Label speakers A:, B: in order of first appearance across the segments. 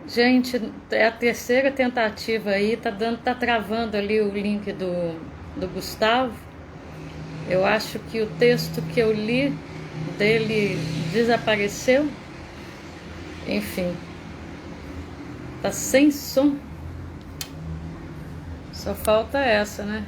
A: Gente, é a terceira tentativa aí, tá travando ali o link do Gustavo. Eu acho que o texto que eu li dele desapareceu. Enfim, tá sem som. Só falta essa, né?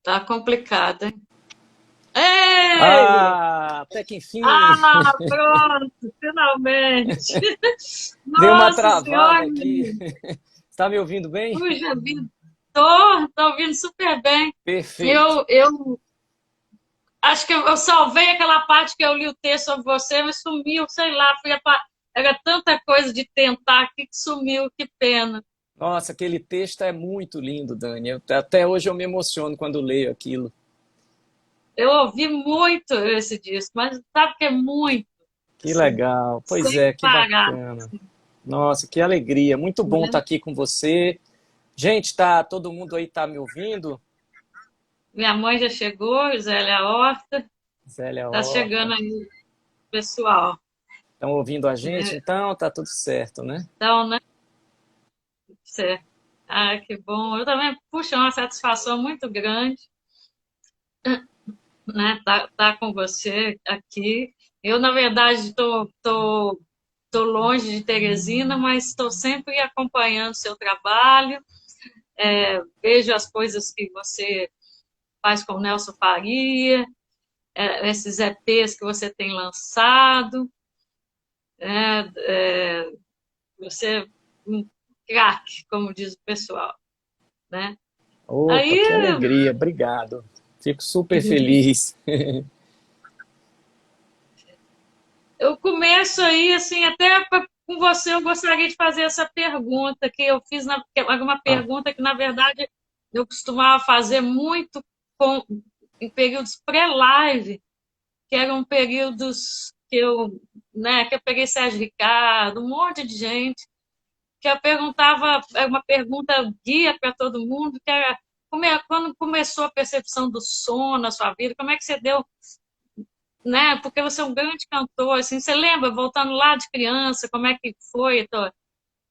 A: Tá complicado, hein? Ei!
B: Ah, até que enfim,
A: Ah, pronto, finalmente.
B: deu uma
A: Nossa
B: travada
A: Senhora,
B: aqui. Está me ouvindo bem?
A: puxa vida. Tô ouvindo super bem.
B: Perfeito.
A: Eu acho que eu salvei aquela parte que eu li o texto sobre você, mas sumiu, sei lá, era tanta coisa de tentar aqui que sumiu, que pena.
B: Nossa, aquele texto é muito lindo, Dani. Até hoje eu me emociono quando leio aquilo.
A: Eu ouvi muito esse disco, mas sabe que é muito,
B: Que
A: assim,
B: legal. Pois
A: sem
B: é, que
A: parar.
B: bacana. Nossa, que alegria. Muito bom estar
A: Né?
B: aqui com você. Gente, tá, todo mundo aí tá me ouvindo?
A: Minha mãe já chegou, Zélia Horta,
B: Zélia
A: tá chegando
B: Horta.
A: aí o pessoal.
B: Estão ouvindo a gente?
A: Né?
B: Então tá tudo certo, né?
A: Então, né? Certo. Ah, que bom. Eu também, puxa, é uma satisfação muito grande, né? Tá com você aqui. Eu, na verdade, tô longe de Teresina, mas estou sempre acompanhando seu trabalho, vejo as coisas que você faz com o Nelson Faria, esses EPs que você tem lançado, né? Você é um craque, como diz o pessoal, né?
B: Opa,
A: Aí
B: que alegria. Obrigado. Fico super feliz.
A: eu começo aí, assim, até com você eu gostaria de fazer essa pergunta que eu fiz, que é uma
B: Ah,
A: pergunta que, na verdade, eu costumava fazer muito com, em períodos pré-live, que eram períodos que eu peguei Sérgio Ricardo, um monte de gente, que eu perguntava, era uma pergunta guia para todo mundo, que era quando começou a percepção do som na sua vida, como é que você deu, né? Porque você é um grande cantor, assim, você lembra, voltando lá de criança, como é que foi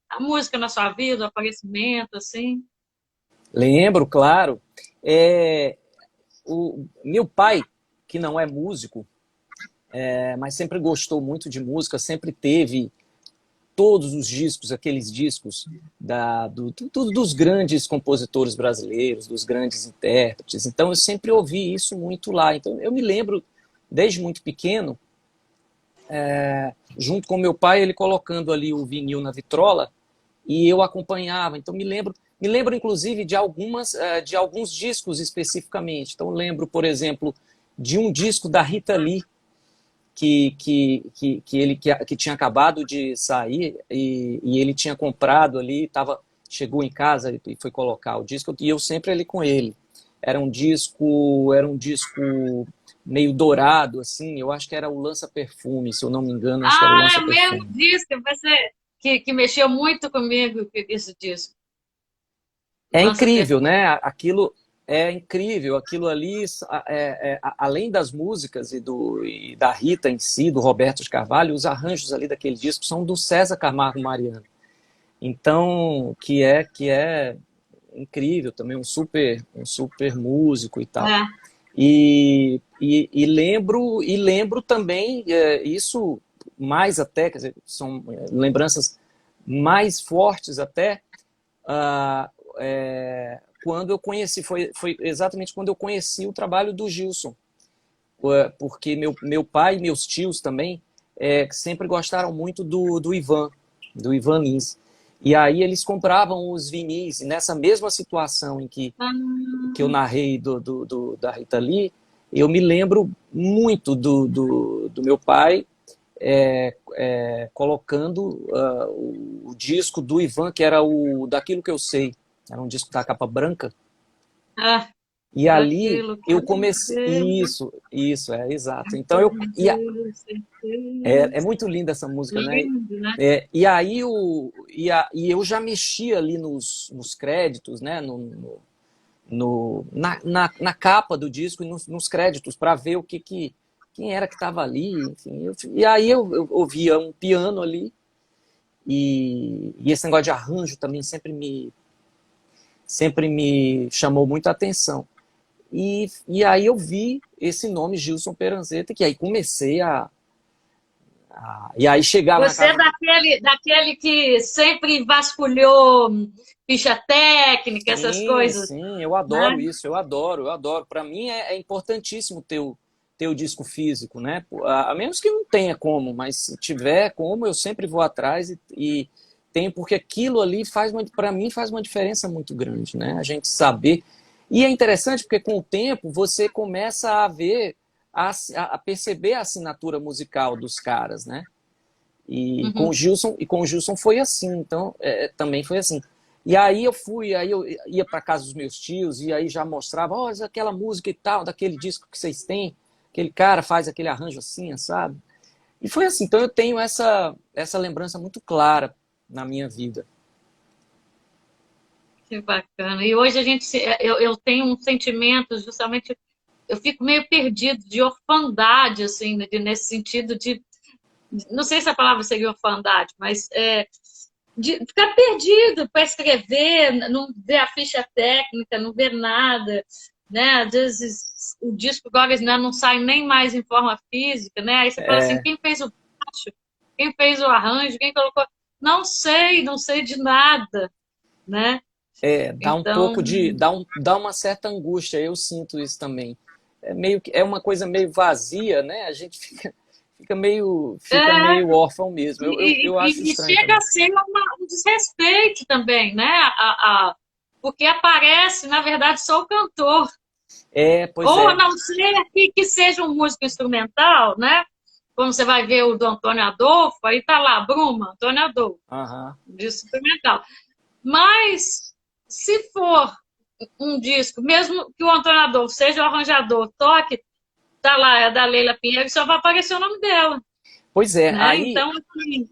A: a música na sua vida, o aparecimento, assim?
B: lembro, claro. É, o meu pai, que não é músico, mas sempre gostou muito de música, sempre teve todos os discos, aqueles discos dos grandes compositores brasileiros, dos grandes intérpretes. Então eu sempre ouvi isso muito lá. Então eu me lembro, desde muito pequeno, junto com meu pai, ele colocando ali o vinil na vitrola e eu acompanhava. Então me lembro inclusive de alguns discos especificamente. Então lembro, por exemplo, de um disco da Rita Lee que tinha acabado de sair e ele tinha comprado ali, chegou em casa e foi colocar o disco e eu sempre ali com ele. Era um disco meio dourado assim, eu acho que era o Lança Perfume, se eu não me engano, acho que era o
A: Ah,
B: Lança
A: é mesmo
B: Perfume.
A: disso, que mexeu muito comigo, isso disso.
B: É
A: Lança
B: incrível,
A: perfume.
B: né? Aquilo é incrível, aquilo ali, além das músicas e da Rita em si, do Roberto de Carvalho, os arranjos ali daquele disco são do César Camargo Mariano. Então, que é incrível também, um super músico e tal.
A: É.
B: E lembro também isso mais até, quer dizer, são lembranças mais fortes até ah, quando eu conheci, foi exatamente quando eu conheci o trabalho do Gilson, porque meu pai e meus tios também sempre gostaram muito do Ivan Lins. E aí eles compravam os vinis, e nessa mesma situação que eu
A: Ah,
B: narrei da Rita Lee, eu me lembro muito do meu pai colocando o disco do Ivan, que era o Daquilo que eu sei. Era um disco da capa branca.
A: ah.
B: E ali
A: daquilo que
B: eu
A: eu
B: comecei...
A: desejo,
B: Isso, exato. Então eu...
A: desejo,
B: É
A: certeza.
B: muito linda essa música, né?
A: Lindo, né?
B: E aí e eu já mexia ali nos créditos, né? Na capa do disco e nos créditos para ver quem era que estava ali, enfim. E aí eu ouvia um piano ali e esse negócio de arranjo também sempre me chamou muito a atenção. E aí eu vi esse nome Gilson Peranzeta, que aí comecei e aí chegava na
A: Você é
B: casa.
A: daquele que sempre vasculhou ficha técnica, essas
B: Sim,
A: coisas,
B: sim, eu
A: né?
B: adoro isso, eu adoro, eu adoro. Para mim é importantíssimo ter o disco físico, né? A menos que não tenha como, mas se tiver como, eu sempre vou atrás e tenho, porque aquilo ali para mim faz uma diferença muito grande, né? A gente saber. E é interessante porque com o tempo você começa a ver, a perceber a assinatura musical dos caras, né?
A: Uhum.
B: E com o Gilson foi assim, então também foi assim. E aí eu ia para casa dos meus tios e aí já mostrava, ó, oh, aquela música e tal, daquele disco que vocês têm, aquele cara faz aquele arranjo assim, sabe? E foi assim, então eu tenho essa lembrança muito clara na minha vida.
A: Que bacana. E hoje eu tenho um sentimento, justamente, eu fico meio perdido de orfandade, assim, nesse sentido de, não sei se a palavra seria orfandade, mas de ficar perdido para escrever, não ver a ficha técnica, não ver nada, né? Às vezes o disco agora não sai nem mais em forma física, né? Aí você fala assim,
B: É,
A: quem fez o baixo, quem fez o arranjo, quem colocou... Não sei de nada, né?
B: dá um
A: Então,
B: pouco de, dá uma certa angústia, eu sinto isso também. É uma coisa meio vazia, né? A gente fica
A: é,
B: meio órfão mesmo. Eu acho
A: e
B: estranho
A: chega
B: também.
A: a ser um desrespeito também, né? Porque aparece, na verdade, só o cantor.
B: Pois
A: Ou a
B: é.
A: não ser que seja um músico instrumental, né? Como você vai ver o do Antônio Adolfo, aí tá lá, Bruma, Antônio Adolfo,
B: Aham.
A: de instrumental. Mas, se for um disco, mesmo que o Antônio Adolfo seja o arranjador, toque, tá lá, é da Leila Pinheiro, só vai aparecer o nome dela,
B: Pois é,
A: né? Então, assim,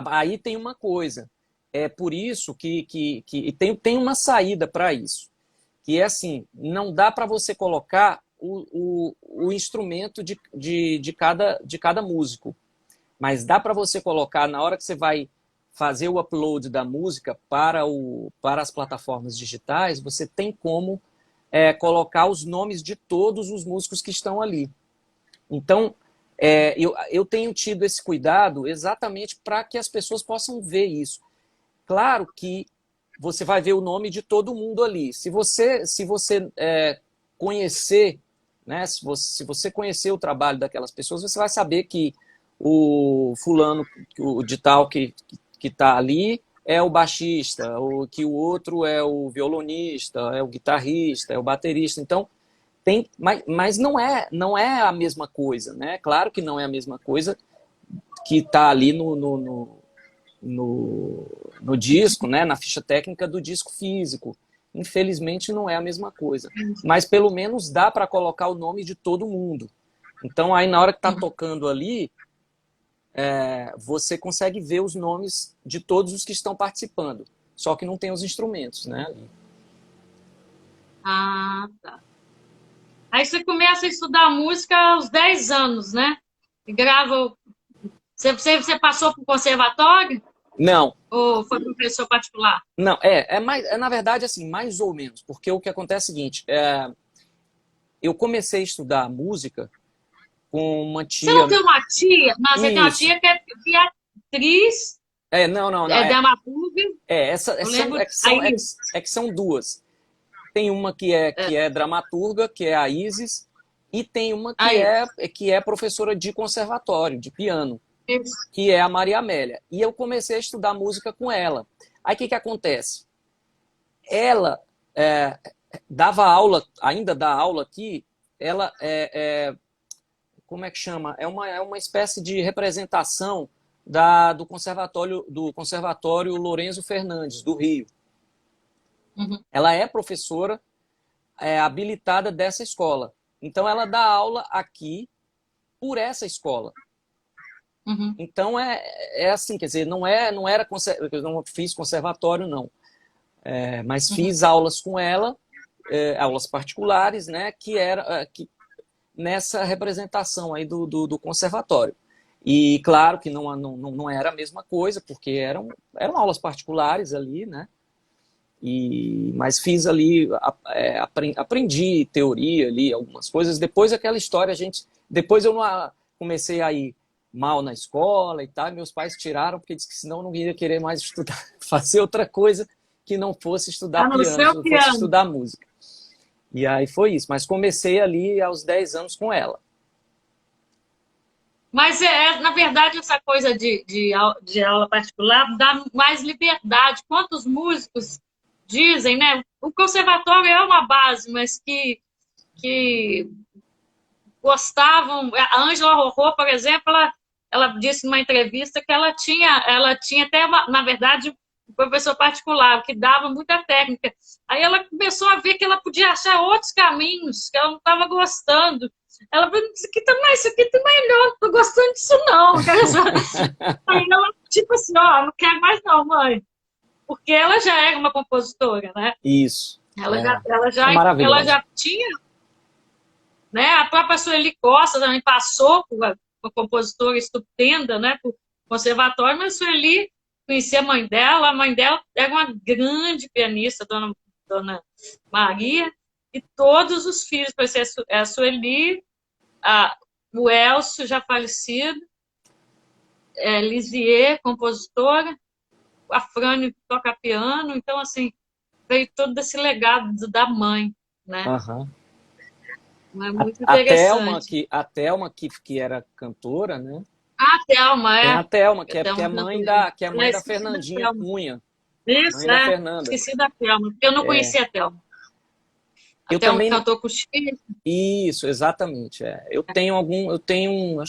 B: aí tem uma coisa. É por isso que tem uma saída para isso. Que é assim, não dá para você colocar o instrumento de cada músico. Mas dá para você colocar, na hora que você vai fazer o upload da música para as plataformas digitais, você tem como colocar os nomes de todos os músicos que estão ali. Então, eu tenho tido esse cuidado exatamente para que as pessoas possam ver isso. Claro que você vai ver o nome de todo mundo ali. Se você conhecer, né, se você conhecer o trabalho daquelas pessoas, você vai saber que o fulano o de tal que está ali é o baixista, que o outro é o violonista, é o guitarrista, é o baterista. Então, mas não é a mesma coisa, né? Claro que não é a mesma coisa que está ali no disco, né? Na ficha técnica do disco físico. Infelizmente não é a mesma coisa. Mas pelo menos dá para colocar o nome de todo mundo. Então aí na hora que está tocando ali, você consegue ver os nomes de todos os que estão participando. Só que não tem os instrumentos, né?
A: tá. Aí você começa a estudar música aos 10 anos, né? E grava. Você passou para o conservatório?
B: Não,
A: Ou foi professor particular?
B: não, na verdade assim, mais ou menos, porque o que acontece é o seguinte, eu comecei a estudar música com uma
A: Você não
B: tia,
A: tem uma tia? Não, você tem uma
B: isso,
A: tia que é atriz,
B: não,
A: é dramaturga. Eu
B: são,
A: lembro. Aí,
B: que são duas. Tem uma que é dramaturga, que é a Isis, e tem uma
A: aí.
B: que é professora de conservatório, de piano,
A: Isso.
B: que é a Maria Amélia. E eu comecei a estudar música com ela. Aí o que acontece? Ela dava aula, ainda dá aula aqui, ela como é que chama? É uma espécie de representação do Conservatório Lourenço Fernandes, do Rio.
A: Uhum.
B: Ela é professora habilitada dessa escola. Então, ela dá aula aqui por essa escola.
A: Uhum.
B: Então, é assim, quer dizer, não era eu não fiz conservatório, não. Mas fiz aulas com ela, aulas particulares, né, nessa representação aí do conservatório. E claro que não era a mesma coisa, porque eram aulas particulares ali, né? Mas fiz ali, aprendi teoria ali, algumas coisas. Depois aquela história, depois eu não comecei a ir mal na escola e tal, meus pais tiraram, porque disse que senão eu não ia querer mais estudar, fazer outra coisa que não fosse estudar
A: Ah, no
B: piano,
A: seu
B: que não fosse
A: piano.
B: estudar música. E aí foi isso, mas comecei ali aos 10 anos com ela.
A: Mas, na verdade, essa coisa de aula particular dá mais liberdade. Quantos músicos dizem, né? O conservatório é uma base, mas que gostavam. A Ângela Rorô, por exemplo, ela disse numa entrevista que ela tinha até, na verdade, um professor particular, que dava muita técnica. Aí ela começou a ver que ela podia achar outros caminhos, que ela não estava gostando. Ela falou, isso aqui tá melhor, não tô gostando disso não. Aí ela, tipo assim, ó, não quero mais não, mãe. Porque ela já era uma compositora, né?
B: Isso.
A: Ela
B: Maravilhosa.
A: já tinha, né? A própria Sueli Costa também passou por uma compositora estupenda, né? Por conservatório, mas a Sueli conhecia a mãe dela era uma grande pianista, dona Maria, e todos os filhos, por ser a Sueli, o Elcio, já falecido, Lisier, compositora, a Frane toca piano, então, assim, veio todo esse legado da mãe, né?
B: Uhum.
A: É muito interessante.
B: A Thelma que era cantora, né?
A: A Thelma,
B: Tem a Thelma, que
A: Thelma
B: é mãe da Fernandinha
A: da
B: Cunha.
A: Isso,
B: Mãe da Fernanda.
A: esqueci da Thelma, porque eu não conhecia a Thelma. A
B: Eu
A: Thelma
B: também
A: cantou com o Chico.
B: Isso, exatamente. Acho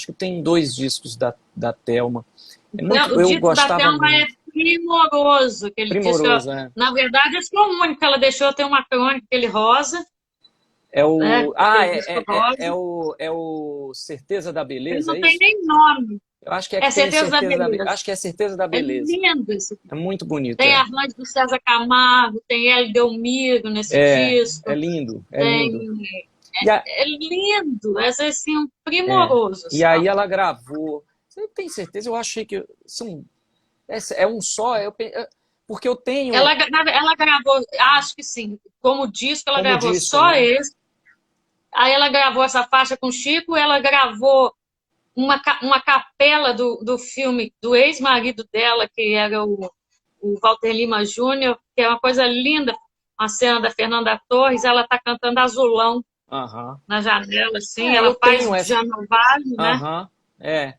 B: que eu tenho 2 discos da Thelma.
A: O
B: Eu
A: disco da
B: gostava
A: Thelma é
B: muito.
A: primoroso. Aquele disco,
B: Primoroso, é.
A: na verdade, esse foi o único que ela deixou ter uma crônica, aquele rosa.
B: É o.
A: Né?
B: É o Certeza da
A: Ele
B: Beleza,
A: não
B: é
A: tem
B: isso?
A: nem nome.
B: Eu acho que
A: É
B: tem
A: Certeza da
B: Certeza da Beleza.
A: Beleza.
B: Acho que é Certeza da
A: É
B: Beleza.
A: lindo esse.
B: É muito bonito,
A: Tem
B: é.
A: arranjo do César Camargo, tem Hélio Delmiro nesse
B: É
A: disco.
B: lindo, é
A: Tem...
B: lindo. E, a,
A: É lindo, é assim, um primoroso.
B: e aí ela gravou. Você tem certeza? Eu achei que é um só. Porque eu tenho.
A: Ela gravou, acho que sim, como disco, ela
B: Como
A: gravou
B: disco,
A: só
B: né?
A: esse. Aí ela gravou essa faixa com o Chico, ela gravou uma capela do filme do ex-marido dela, que era o Walter Lima Júnior, que é uma coisa linda, uma cena da Fernanda Torres, ela está cantando Azulão na janela, assim, ela
B: Eu
A: faz
B: tenho essa.
A: Janovale, né?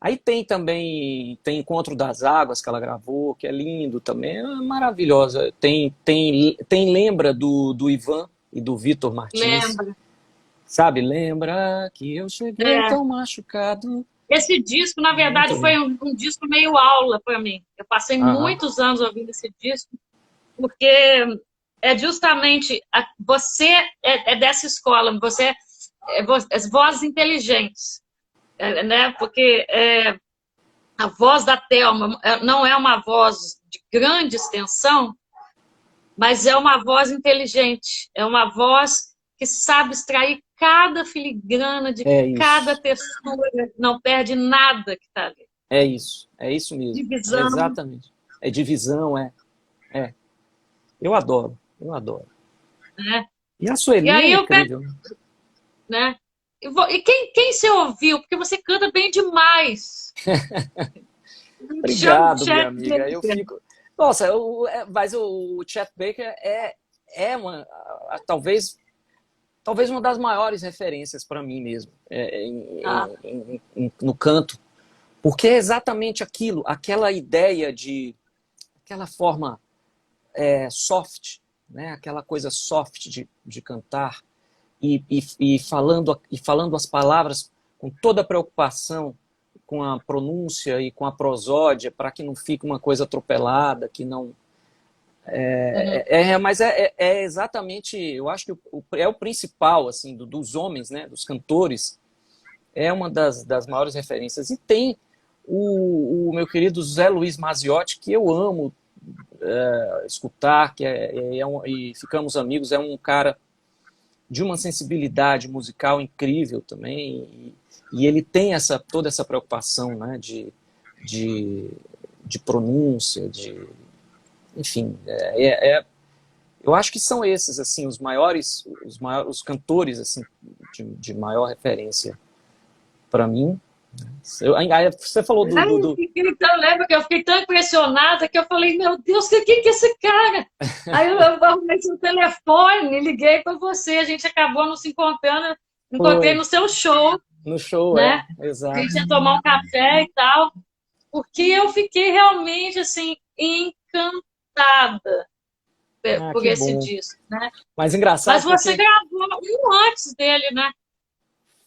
B: Aí tem Encontro das Águas que ela gravou, que é lindo também, é maravilhosa. Tem Lembra do Ivan e do Vitor Martins.
A: Lembra.
B: Sabe? Lembra que eu cheguei tão machucado.
A: Esse disco, na verdade, foi um disco meio aula para mim. Eu passei muitos anos ouvindo esse disco, porque é justamente você é dessa escola, você as vozes inteligentes, né? Porque a voz da Thelma não é uma voz de grande extensão, mas é uma voz inteligente, é uma voz que sabe extrair cada filigrana de cada textura, não perde nada que está ali.
B: É isso mesmo.
A: Divisão.
B: Exatamente. É divisão, Eu adoro. E a Sueli é incrível.
A: Né? E quem você ouviu? Porque você canta bem demais.
B: Obrigado, minha amiga. Eu fico... Nossa, mas o Chet Baker talvez uma das maiores referências para mim mesmo, no canto. Porque é exatamente aquilo, aquela ideia aquela forma soft, né? Aquela coisa soft de cantar e falando as palavras com toda a preocupação com a pronúncia e com a prosódia para que não fique uma coisa atropelada, que não...
A: Uhum.
B: Mas é exatamente, eu acho que é o principal, assim, dos homens, né, dos cantores, é uma das maiores referências. E tem o meu querido Zé Luiz Maziotti, que eu amo escutar, e ficamos amigos, é um cara de uma sensibilidade musical incrível também, e ele tem toda essa preocupação, né, de, de pronúncia, enfim, eu acho que são esses assim os cantores assim de maior referência para mim. Aí você falou
A: Ai, então, lembra que eu fiquei tão impressionada que eu falei, meu Deus, quem que é esse cara? Aí eu arrumei seu telefone, liguei para você, a gente acabou não se encontrando, encontrei
B: Foi
A: no seu show,
B: no show,
A: né? A
B: exato.
A: gente ia tomar um café e tal, porque eu fiquei realmente, assim, encantada
B: Ah,
A: por
B: que
A: esse
B: bom.
A: disco, né?
B: Mas
A: Mas
B: engraçado
A: você
B: porque
A: gravou um antes dele, né?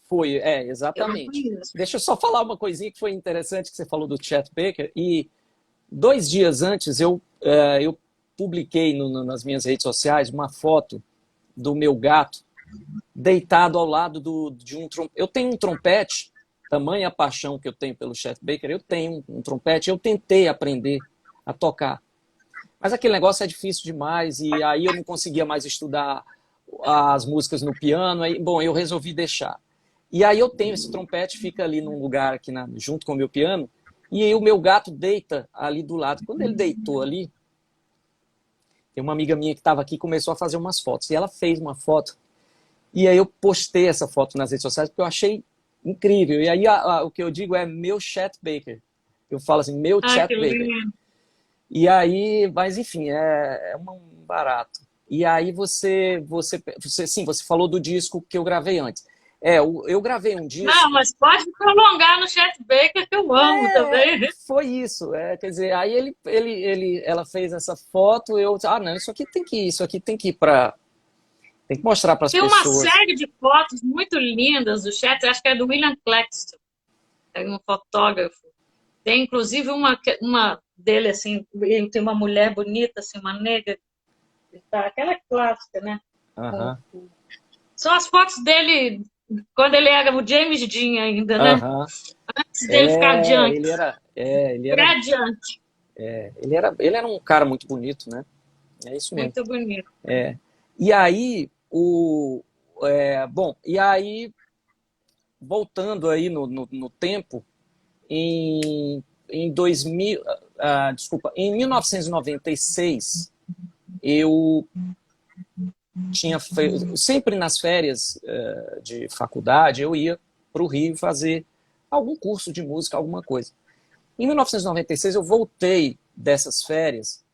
B: foi,
A: Eu não
B: exatamente.
A: conheço.
B: Deixa eu só falar uma coisinha que foi interessante que você falou do Chet Baker. E 2 dias antes eu publiquei nas minhas redes sociais uma foto do meu gato deitado ao lado de um trompete. Eu tenho um trompete, tamanha a paixão que eu tenho pelo Chet Baker, eu tenho um trompete, eu tentei aprender a tocar. Mas aquele negócio é difícil demais, e aí eu não conseguia mais estudar as músicas no piano, aí, bom, eu resolvi deixar. E aí eu tenho esse trompete, fica ali num lugar aqui junto com o meu piano, e aí o meu gato deita ali do lado. Quando ele deitou ali, tem uma amiga minha que estava aqui e começou a fazer umas fotos. E ela fez uma foto. E aí eu postei essa foto nas redes sociais porque eu achei incrível. E aí o que eu digo é meu Chet Baker. Eu falo assim, meu
A: Ai,
B: Chet
A: que
B: Baker.
A: lindo.
B: E aí, mas enfim, um barato. E aí sim, você falou do disco que eu gravei antes. Eu gravei um
A: Não,
B: disco.
A: mas pode prolongar no Chet Baker, que eu amo também.
B: Foi isso. Quer dizer, aí ela fez essa foto, não, isso aqui tem que mostrar para as
A: Tem uma
B: pessoas.
A: série de fotos muito lindas do Chet, acho que é do William Claxton, é um fotógrafo. Tem inclusive uma dele, assim, ele tem uma mulher bonita, assim, uma negra, tá, aquela clássica, né?
B: Aham,
A: São as fotos dele quando ele era o James Dean ainda, né?
B: aham.
A: Antes dele ficar
B: É,
A: adiante.
B: ele era, é,
A: Gradiente.
B: ele era um cara muito bonito, né? É isso mesmo.
A: Muito bonito.
B: E aí, bom, e aí, voltando aí no tempo, em 2000, desculpa, em 1996, eu tinha feito, sempre nas férias de faculdade, eu ia para o Rio fazer algum curso de música, alguma coisa. Em 1996, eu voltei dessas férias,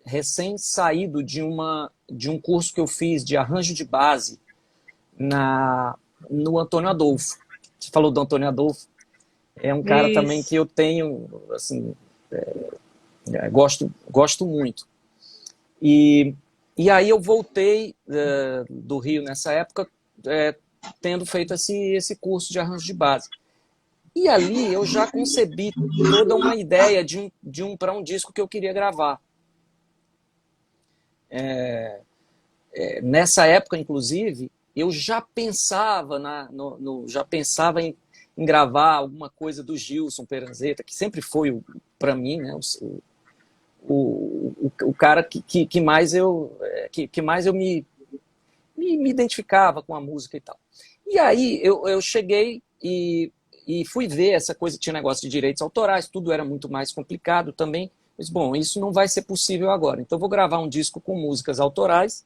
B: recém-saído de um curso que eu fiz de arranjo de base no Antônio Adolfo. Você falou do Antônio Adolfo, é um cara também que
A: Isso.
B: eu tenho, assim, gosto muito. E aí eu voltei do Rio nessa época, tendo feito esse curso de arranjo de base. E ali eu já concebi toda uma ideia para um disco que eu queria gravar. Nessa época, inclusive, eu já pensava já pensava em gravar alguma coisa do Gilson Peranzeta, que sempre foi, para mim, né, o cara que mais que mais eu me identificava com a música e tal. E aí eu cheguei e fui ver essa coisa, tinha negócio de direitos autorais, tudo era muito mais complicado também. Mas, bom, isso não vai ser possível agora. Então, eu vou gravar um disco com músicas autorais.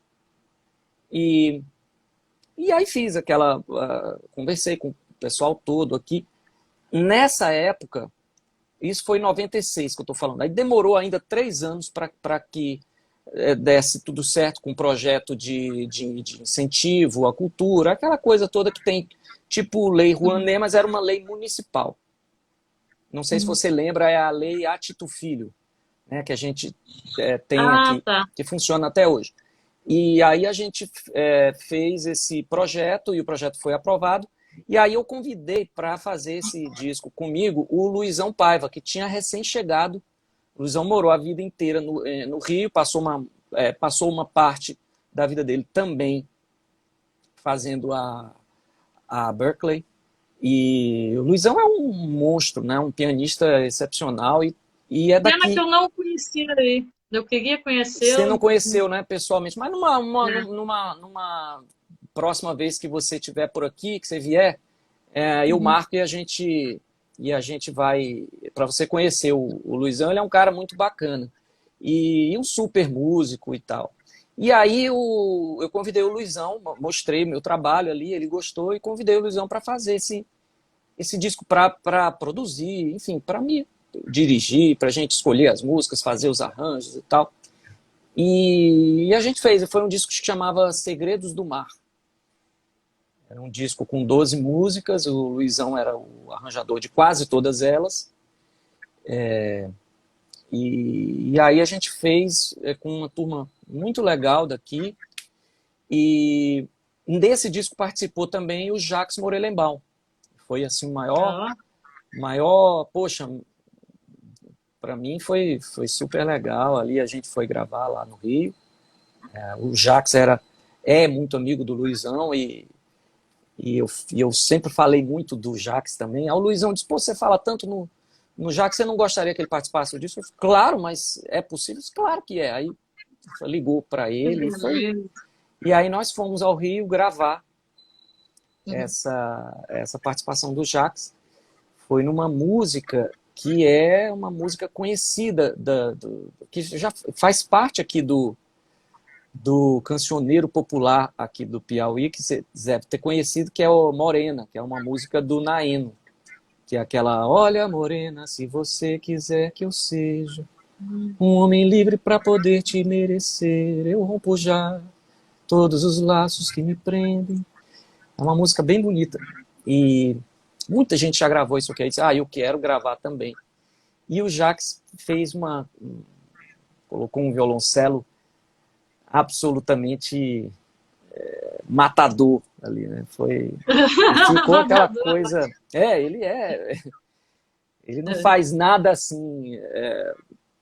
B: E aí fiz conversei com o pessoal todo aqui. Nessa época, isso foi em 96 que eu estou falando. Aí demorou ainda 3 anos para que desse tudo certo com um projeto de incentivo à cultura, aquela coisa toda que tem, tipo Lei Rouanet, mas era uma lei municipal. Não sei se você lembra, é a Lei Atito Filho, né, que a gente tem
A: Ah,
B: aqui,
A: tá.
B: que funciona até hoje. E aí a gente fez esse projeto e o projeto foi aprovado. E aí eu convidei para fazer esse disco comigo o Luizão Paiva, que tinha recém-chegado O Luizão morou a vida inteira no Rio, passou uma parte da vida dele também fazendo a Berkeley. E o Luizão é um monstro, né? Um pianista excepcional e é
A: Pena que
B: daqui.
A: eu não conhecia ele. Eu queria
B: Você
A: conhecê-lo.
B: não conheceu, né, pessoalmente, mas numa próxima vez que você estiver por aqui, que você vier, eu
A: Uhum.
B: marco e a gente vai para você conhecer o Luizão. Ele é um cara muito bacana e um super músico e tal. E aí eu convidei o Luizão, mostrei meu trabalho ali, ele gostou e convidei o Luizão para fazer esse disco, para produzir, enfim, para me dirigir, para a gente escolher as músicas, fazer os arranjos e tal. E a gente fez, foi um disco que se chamava Segredos do Mar. Era um disco com 12 músicas, o Luizão era o arranjador de quase todas elas. E aí a gente fez com uma turma muito legal daqui. E desse disco participou também o Jacques Morelenbaum. Foi assim o
A: Ó,
B: poxa, para mim foi super legal. Ali a gente foi gravar lá no Rio. O Jacques é muito amigo do Luizão e eu sempre falei muito do Jacques também. Aí o Luizão disse, pô, você fala tanto no Jacques, você não gostaria que ele participasse disso? Eu falei, claro, mas é possível? Claro que é. Aí ligou para
A: que
B: ele
A: beleza.
B: e aí nós fomos ao Rio gravar
A: Uhum.
B: essa participação do Jacques. Foi numa música que é uma música conhecida, que já faz parte aqui do cancioneiro popular aqui do Piauí, que você deve ter conhecido, que é o Morena, que é uma música do Naeno, que é aquela: olha, Morena, se você quiser que eu seja um homem livre para poder te merecer, eu rompo já todos os laços que me prendem. É uma música bem bonita. E muita gente já gravou isso aqui e disse, eu quero gravar também. E o Jacques colocou um violoncelo absolutamente matador ali, né? E ficou aquela coisa. Ele não faz nada assim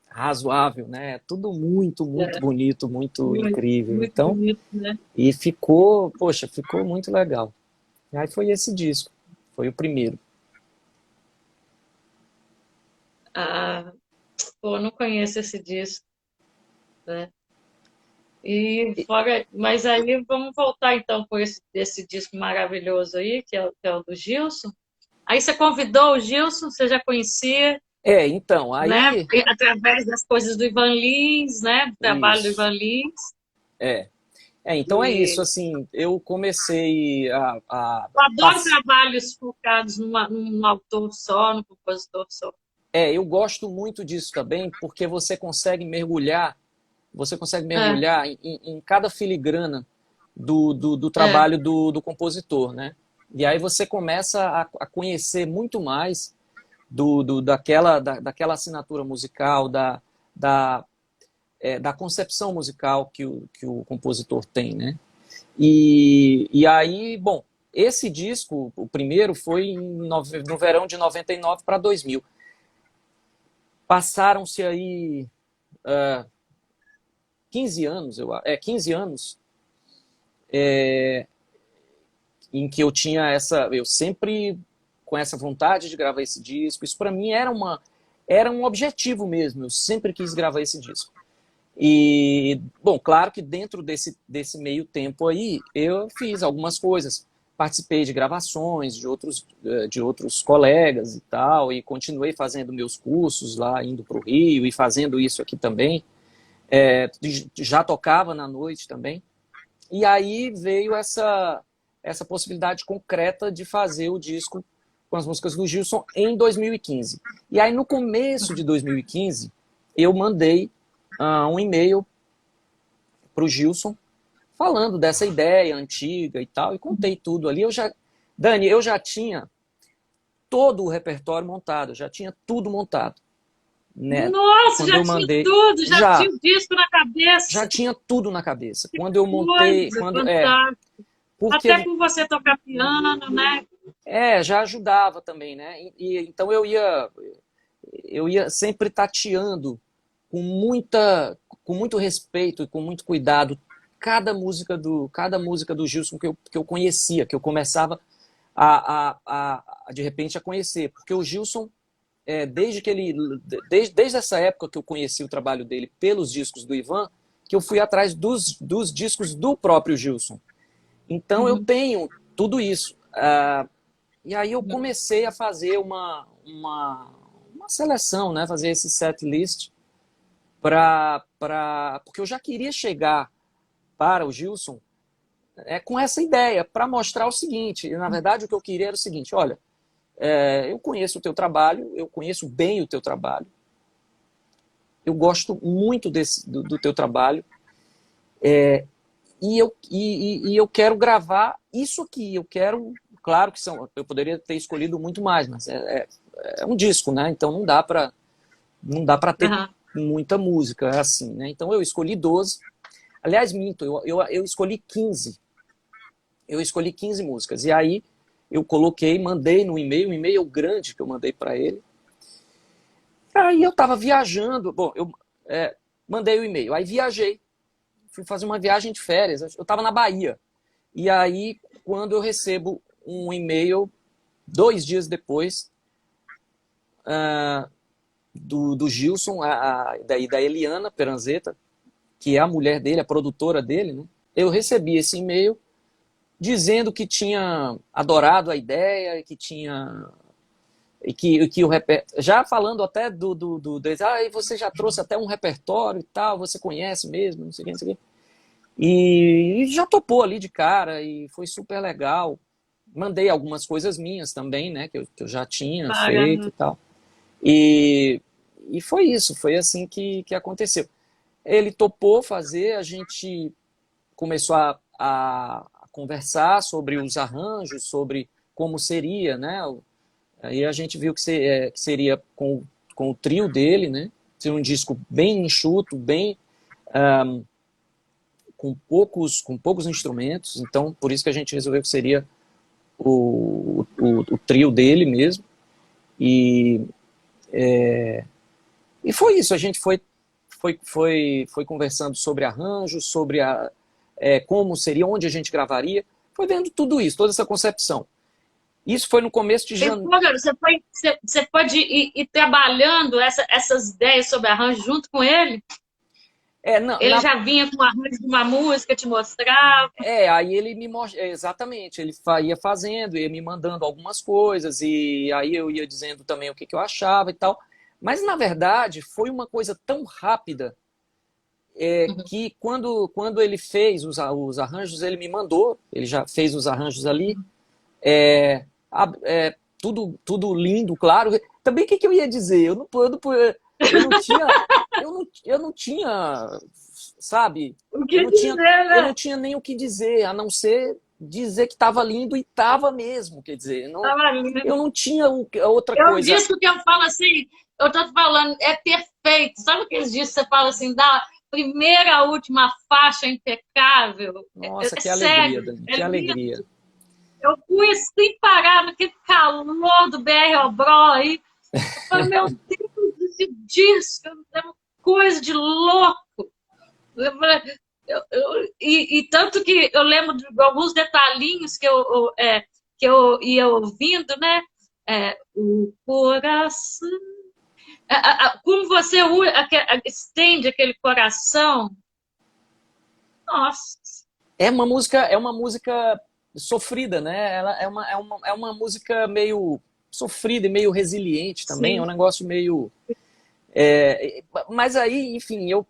B: razoável, né? É tudo muito, muito
A: É,
B: bonito, muito
A: muito,
B: incrível.
A: muito
B: Então,
A: bonito, né?
B: e ficou muito legal. E aí foi esse disco, foi o primeiro.
A: Ah, pô, não conheço esse disco, né? E fora, mas aí vamos voltar então por esse disco maravilhoso aí, que é o do Gilson. Aí você convidou o Gilson, você já conhecia,
B: Então,
A: né?
B: aí,
A: Através das coisas do Ivan Lins, né? Do trabalho do
B: isso.
A: Ivan Lins.
B: É. Então é isso,
A: E
B: assim, eu comecei
A: eu adoro trabalhos focados num autor só, num compositor só.
B: eu gosto muito disso também, porque você consegue
A: É,
B: mergulhar em cada filigrana do
A: é,
B: trabalho do compositor, né? E aí você começa a conhecer muito mais daquela assinatura musical, da concepção musical que o compositor tem, né? E aí, bom, esse disco, o primeiro, foi no verão de 99 para 2000. Passaram-se aí 15 anos, 15 anos em que eu sempre com essa vontade de gravar esse disco. Isso para mim era um objetivo mesmo. Eu sempre quis gravar esse disco. E, bom, claro que dentro desse meio tempo aí, eu fiz algumas coisas. Participei de gravações de outros colegas e tal, e continuei fazendo meus cursos lá, indo para o Rio e fazendo isso aqui também. Já tocava na noite também. E aí veio essa possibilidade concreta de fazer o disco com as músicas do Gilson em 2015. E aí, no começo de 2015, eu mandei um e-mail para o Gilson falando dessa ideia antiga e tal, e contei tudo ali. Dani, eu já tinha todo o repertório montado, já tinha tudo montado, né?
A: nossa,
B: Quando
A: já
B: eu
A: tinha
B: mandei,
A: tudo, já tinha
B: já
A: o disco na
B: já
A: cabeça.
B: tinha tudo na cabeça. Quando eu montei,
A: Coisa fantástica. Até
B: porque
A: por você tocar piano, né?
B: já ajudava também, né? Então eu ia sempre tateando com muito respeito e com muito cuidado cada música do Gilson que eu conhecia, que eu começava de repente a conhecer, porque o Gilson desde essa época que eu conheci o trabalho dele pelos discos do Ivan, que eu fui atrás dos discos do próprio Gilson. Então eu tenho tudo isso. E aí eu comecei a fazer uma seleção, né? Fazer esse set list porque eu já queria chegar para o Gilson com essa ideia, para mostrar o seguinte. Na verdade, o que eu queria era o seguinte: olha, eu conheço o teu trabalho, eu conheço bem o teu trabalho, eu gosto muito do teu trabalho, e eu quero gravar isso aqui. Eu quero, claro que eu poderia ter escolhido muito mais, mas é um disco, né? Então não dá para ter muita música assim, né? Então eu escolhi 12. Aliás, minto, eu escolhi 15. Eu escolhi 15 músicas. E aí eu mandei no e-mail, um e-mail grande que eu mandei para ele. Aí eu estava viajando. Bom, eu mandei o e-mail. Aí viajei. Fui fazer uma viagem de férias. Eu estava na Bahia. E aí, quando eu recebo um e-mail, 2 dias depois, do Gilson, da Eliana Peranzeta, que é a mulher dele, a produtora dele, né? Eu recebi esse e-mail dizendo que tinha adorado a ideia, que tinha... E que o repertório... Já falando até e você já trouxe até um repertório e tal, você conhece mesmo, não sei o que, não sei o que. E já topou ali de cara, e foi super legal. Mandei algumas coisas minhas também, né, que eu já tinha feito e tal. E foi isso, foi assim que aconteceu. Ele topou fazer, a gente começou a conversar sobre os arranjos, sobre como seria, né? Aí a gente viu que seria com o trio dele, né? Ser um disco bem enxuto, bem com poucos instrumentos. Então, por isso que a gente resolveu que seria o trio dele mesmo. E foi isso. A gente foi conversando sobre arranjos, sobre como seria, onde a gente gravaria. Foi vendo tudo isso, toda essa concepção. Isso foi no começo de janeiro.
A: Você pode ir trabalhando essas ideias sobre arranjo junto com ele? Ele já vinha com o arranjo de uma música, te mostrava?
B: Aí ele me mostrava, exatamente, ele ia fazendo, ia me mandando algumas coisas, e aí eu ia dizendo também o que eu achava e tal. Mas, na verdade, foi uma coisa tão rápida que quando ele fez os arranjos, ele me mandou, ele já fez os arranjos ali, tudo lindo, claro. Também o que eu ia dizer? Eu não tinha, sabe? Eu não tinha nem o que dizer, a não ser dizer que estava lindo, e estava mesmo, quer dizer, eu não tinha outra coisa.
A: Eu disse que eu falo assim, eu tô falando, é perfeito. Sabe aqueles dias que você fala assim, da primeira à última faixa impecável?
B: Nossa, que alegria, Dani, que alegria.
A: Eu fui sem parar naquele calor do BR Obró aí. Eu falei, meu Deus, esse disco é uma coisa de louco. E tanto que eu lembro de alguns detalhinhos que eu ia ouvindo, né? O coração. Como você estende aquele coração. Nossa.
B: É uma música sofrida, né? Ela é uma música meio sofrida e meio resiliente também. Sim. É um negócio meio... mas aí, enfim, eu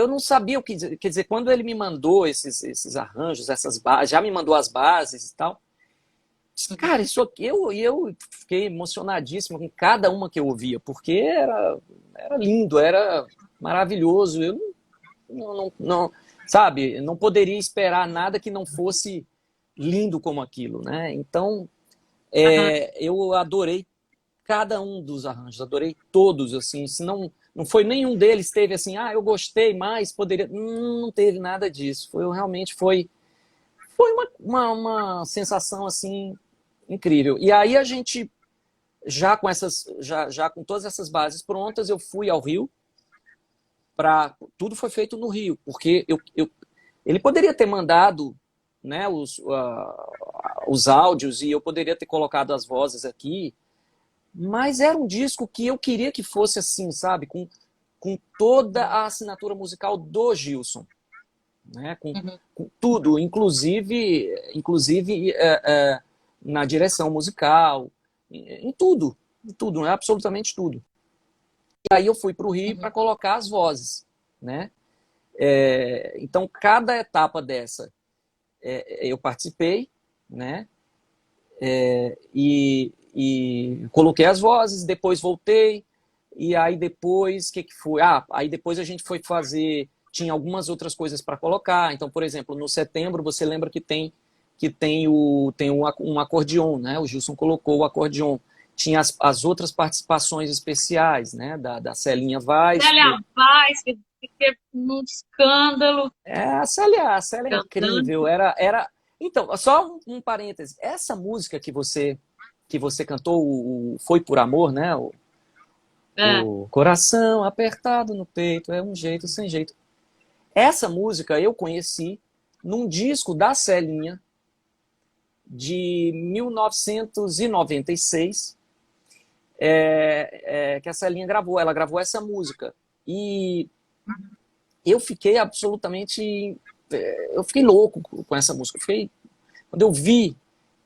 B: não sabia o que dizer. Quer dizer, quando ele me mandou esses arranjos, essas bases, já me mandou as bases e tal, cara, isso aqui, eu fiquei emocionadíssimo com cada uma que eu ouvia, porque era lindo, era maravilhoso. Eu não sabe, não poderia esperar nada que não fosse lindo como aquilo, né? Então, eu adorei cada um dos arranjos, adorei todos, assim. Se não foi nenhum deles teve assim, eu gostei mais, poderia... Não teve nada disso. Realmente foi uma sensação, assim, incrível. E aí a gente já com todas essas bases prontas, eu fui ao Rio. Tudo foi feito no Rio, porque ele poderia ter mandado, né, os áudios e eu poderia ter colocado as vozes aqui, mas era um disco que eu queria que fosse assim, sabe? Com toda a assinatura musical do Gilson, né? Com tudo, inclusive na direção musical, em tudo, né? Absolutamente tudo. E aí eu fui para o Rio para colocar as vozes, né? Então, cada etapa dessa eu participei, né? E coloquei as vozes, depois voltei, e aí depois, o que foi? Aí depois a gente foi fazer, tinha algumas outras coisas para colocar. Então, por exemplo, no Setembro, você lembra que tem um acordeon, né? O Gilson colocou o acordeon. Tinha as outras participações especiais, né? Da Celinha Vaz.
A: Célia Vaz, que fiquei num escândalo.
B: A Célia é incrível. Então, só um parêntese. Essa música que você cantou, o Foi por Amor, né? O Coração Apertado no Peito, é um jeito sem jeito. Essa música eu conheci num disco da Celinha de 1996, que a Celinha gravou. Ela gravou essa música. E eu fiquei absolutamente... Eu fiquei louco com essa música. Quando eu vi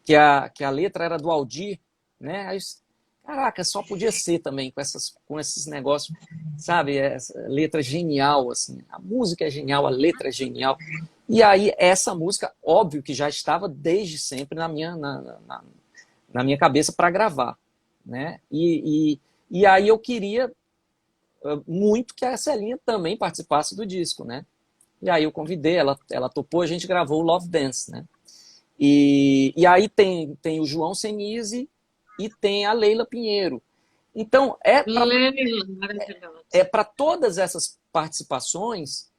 B: que a letra era do Aldir, né? Aí, caraca, só podia ser também com esses negócios, sabe? Essa letra genial, assim. A música é genial, a letra é genial. E aí, essa música, óbvio que já estava desde sempre na minha cabeça para gravar, né? E aí eu queria muito que a Celinha também participasse do disco, né? E aí eu convidei, ela topou, a gente gravou o Love Dance, né? E aí tem o João Senise e tem a Leila Pinheiro. Então, para todas essas participações,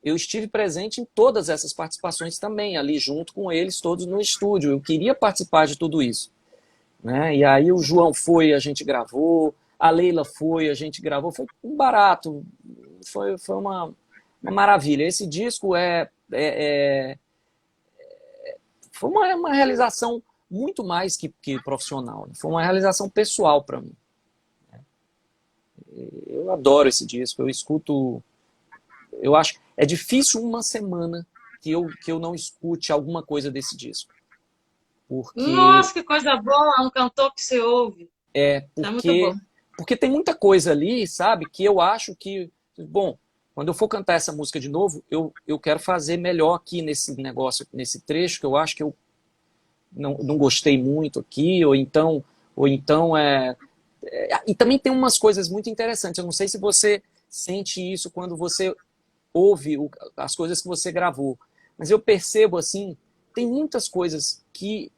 B: eu estive presente em todas essas participações também, ali junto com eles todos no estúdio. Eu queria participar de tudo isso, né? E aí o João foi, a gente gravou, a Leila foi, a gente gravou, foi um barato, foi uma maravilha. Esse disco foi uma realização muito mais que profissional, né? Foi uma realização pessoal para mim. Eu adoro esse disco, eu escuto... Eu acho é difícil uma semana que eu não escute alguma coisa desse disco.
A: Nossa, que coisa boa, um cantor que você ouve. É muito bom.
B: Porque tem muita coisa ali, sabe, que eu acho que... Bom, quando eu for cantar essa música de novo, eu quero fazer melhor aqui nesse negócio, nesse trecho, que eu acho que eu não gostei muito aqui, ou então e também tem umas coisas muito interessantes. Eu não sei se você sente isso quando você ouve as coisas que você gravou, mas eu percebo, assim, tem muitas coisas que,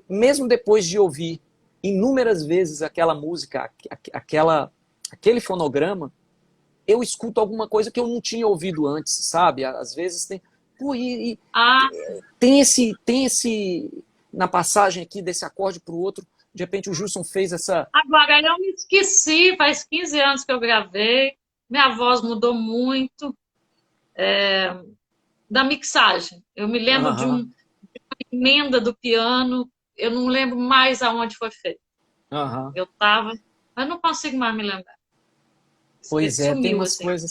B: mesmo depois de ouvir inúmeras vezes aquela música, aquele fonograma, eu escuto alguma coisa que eu não tinha ouvido antes, sabe? Às vezes tem... tem esse... Na passagem aqui desse acorde para o outro, de repente o Gilson fez essa...
A: Agora, eu me esqueci, faz 15 anos que eu gravei, minha voz mudou muito da mixagem. Eu me lembro de uma emenda do piano, eu não lembro mais aonde foi feito. Eu estava, mas não consigo mais me lembrar.
B: Pois é, tem umas coisas...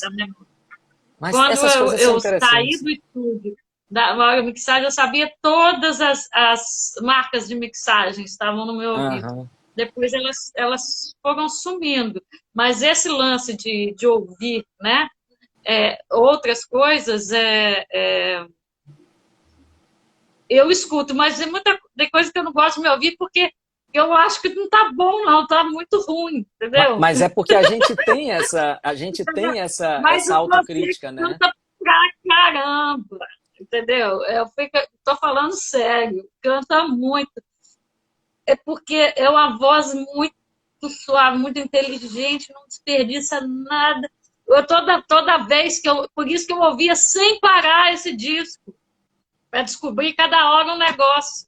A: Mas quando eu saí do estúdio da mixagem, eu sabia todas as marcas de mixagem estavam no meu ouvido. Depois elas foram sumindo. Mas esse lance de ouvir, né, outras coisas, eu escuto, mas tem muita coisa que eu não gosto de me ouvir porque eu acho que não tá bom, não, tá muito ruim, entendeu?
B: Mas é porque a gente tem essa autocrítica, né?
A: Canta pra caramba, entendeu? Tô falando sério, canta muito. É porque é uma voz muito suave, muito inteligente, não desperdiça nada. Toda vez por isso que eu ouvia sem parar esse disco, para descobrir cada hora um negócio.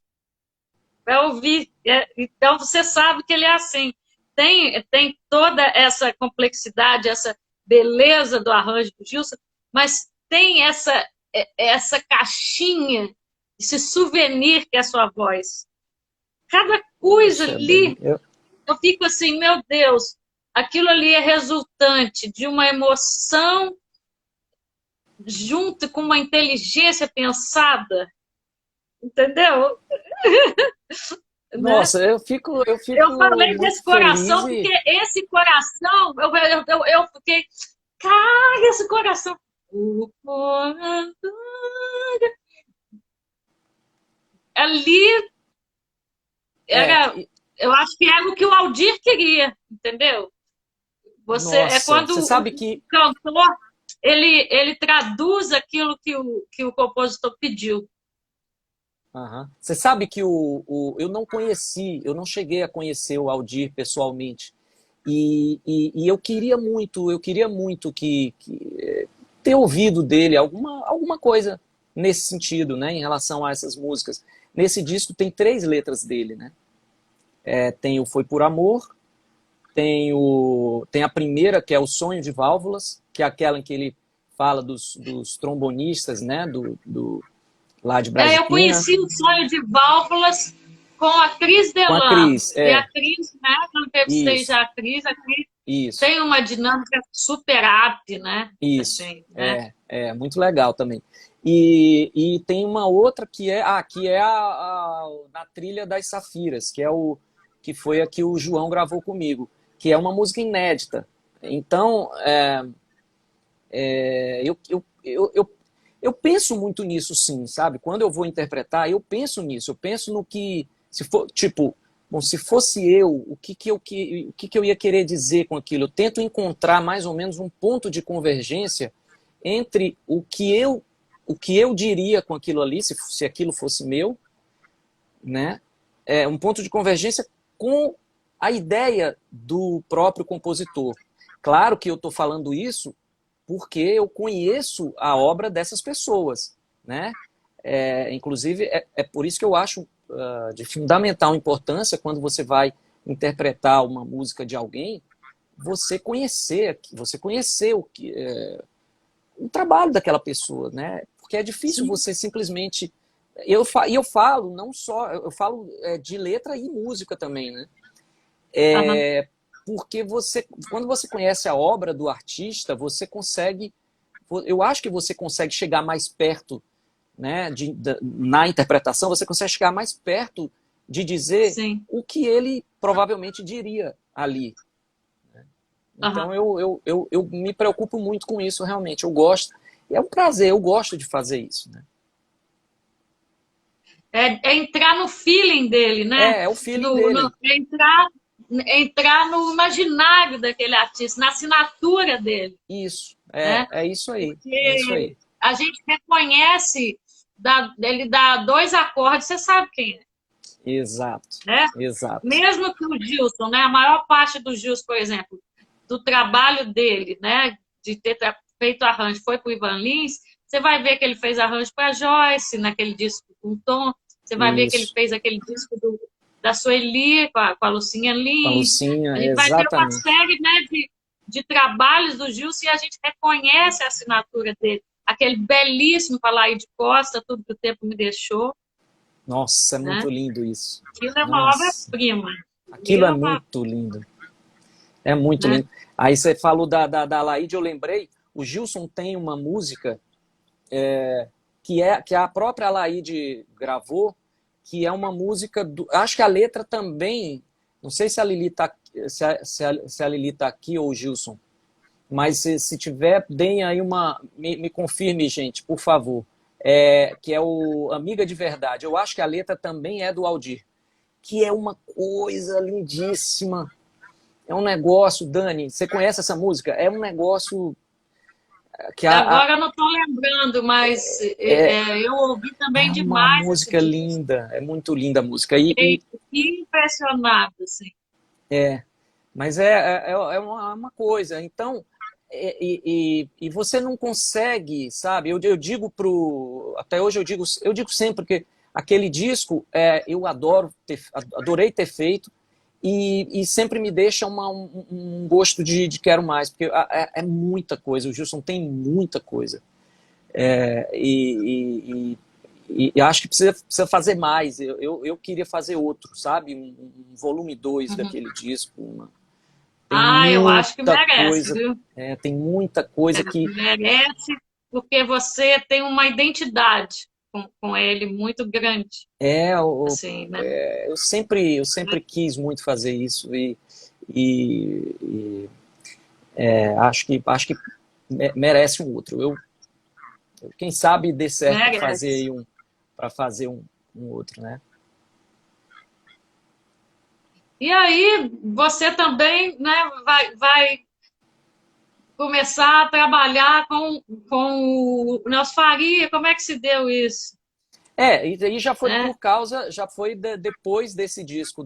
A: Vai ouvir. Então, você sabe que ele é assim. Tem toda essa complexidade, essa beleza do arranjo do Gilson, mas tem essa caixinha, esse souvenir que é a sua voz. Cada coisa
B: Poxa, Dani,
A: ali, eu fico assim, meu Deus, aquilo ali é resultante de uma emoção junto com uma inteligência pensada, entendeu? Né?
B: nossa, eu
A: Eu
B: fico
A: falei
B: muito
A: desse
B: feliz
A: coração, porque
B: e
A: esse coração, eu fiquei, cara, esse coração. O coração. Ali
B: é,
A: era, eu acho que era o que o Aldir queria, entendeu? Você é
B: nossa,
A: quando
B: você
A: o
B: sabe que
A: cantor ele traduz aquilo que o compositor pediu.
B: aham. Você sabe que eu não conheci, eu não cheguei a conhecer o Aldir pessoalmente. E eu queria muito ter ouvido dele alguma coisa nesse sentido, né, em relação a essas músicas. Nesse disco tem 3 letras dele, né? Tem o Foi por Amor, tem a primeira, que é o Sonho de Válvulas, que é aquela em que ele fala dos trombonistas, né, lá de
A: Eu
B: Brasília,
A: conheci o Sonho de Válvulas com a Cris
B: com a
A: Delan.
B: Cris.
A: E a Cris, né, eu entrevistei
B: Isso,
A: já a Cris
B: isso.
A: tem uma dinâmica super apta, né?
B: Isso,
A: Assim, né?
B: é muito legal também. E tem uma outra na trilha das Safiras, que foi a que o João gravou comigo, que é uma música inédita. Então, eu penso muito nisso, sim, sabe? Quando eu vou interpretar, eu penso nisso, eu penso no que, se for, tipo, bom, se fosse eu, o que eu ia querer dizer com aquilo? Eu tento encontrar mais ou menos um ponto de convergência entre o que eu diria com aquilo ali, se aquilo fosse meu, né? Um ponto de convergência com a ideia do próprio compositor. Claro que eu estou falando isso porque eu conheço a obra dessas pessoas, né? Inclusive, é por isso que eu acho de fundamental importância quando você vai interpretar uma música de alguém, você conhecer o trabalho daquela pessoa, né? Porque é difícil
A: Sim.
B: você simplesmente eu falo não só eu falo de letra e música também, né?
A: Aham.
B: Porque quando você conhece a obra do artista, você consegue, eu acho que você consegue chegar mais perto, né, na interpretação, você consegue chegar mais perto de dizer
A: Sim.
B: o que ele provavelmente diria ali.
A: Aham.
B: Então eu me preocupo muito com isso, realmente. Eu gosto, é um prazer, eu gosto de fazer isso, né?
A: É entrar no feeling dele, né?
B: É o feeling dele.
A: Entrar no imaginário daquele artista, na assinatura dele,
B: Isso,
A: né?
B: é isso aí, é isso
A: Porque
B: aí.
A: a gente reconhece, ele dá 2 acordes, você sabe quem é,
B: Exato,
A: né?
B: exato.
A: Mesmo que o Gilson, né? A maior parte do Gilson, por exemplo, do trabalho dele, né? De ter feito arranjo, foi para o Ivan Lins, você vai ver que ele fez arranjo para Joyce, naquele disco com Tom, você vai ver que ele
B: Isso.
A: fez aquele disco da Sueli com a Lucinha
B: Com a
A: Lins.
B: Lucinha,
A: A gente vai ver uma
B: exatamente.
A: série, né, de trabalhos do Gilson e a gente reconhece a assinatura dele. Aquele belíssimo Palaí de Costa, Tudo que o Tempo Me Deixou,
B: Nossa, é muito
A: né?
B: lindo isso.
A: Aquilo é uma
B: Nossa,
A: obra-prima.
B: aquilo
A: Aquilo
B: é
A: é uma,
B: muito lindo. É muito
A: né?
B: lindo. Aí você falou da Laíde, eu lembrei, o Gilson tem uma música que a própria Laíde gravou, que é uma música acho que a letra também, não sei se a Lili tá, se a Lili tá aqui ou o Gilson, mas se tiver, deem aí me confirme, gente, por favor. Que é o Amiga de Verdade. Eu acho que a letra também é do Aldir, que é uma coisa lindíssima. É um negócio, Dani, você conhece essa música? É um negócio que
A: Agora eu não estou lembrando, mas
B: é,
A: eu ouvi
B: é
A: também
B: uma
A: demais esse
B: música
A: disco.
B: linda, é muito linda a música.
A: Fiquei impressionada, assim.
B: Mas é uma coisa. Então, você não consegue, sabe? Eu digo até hoje eu digo sempre que aquele disco eu adorei ter feito, e sempre me deixa um gosto de quero mais, porque é muita coisa, o Gilson tem muita coisa. E acho que precisa fazer mais. Eu queria fazer outro, sabe? Um volume 2
A: Uhum.
B: daquele disco. Tem
A: Eu acho que
B: muita
A: merece,
B: coisa.
A: viu?
B: Tem muita coisa que
A: Merece, porque você tem uma identidade com ele muito grande,
B: é o,
A: assim, né?
B: eu sempre quis muito fazer isso e acho que merece um outro. Quem sabe dê certo para fazer
A: Merece.
B: aí um outro, né?
A: E aí, você também, né, vai começar a trabalhar com o Nelson Faria. Como é que se deu isso?
B: E aí
A: Né?
B: já foi depois desse disco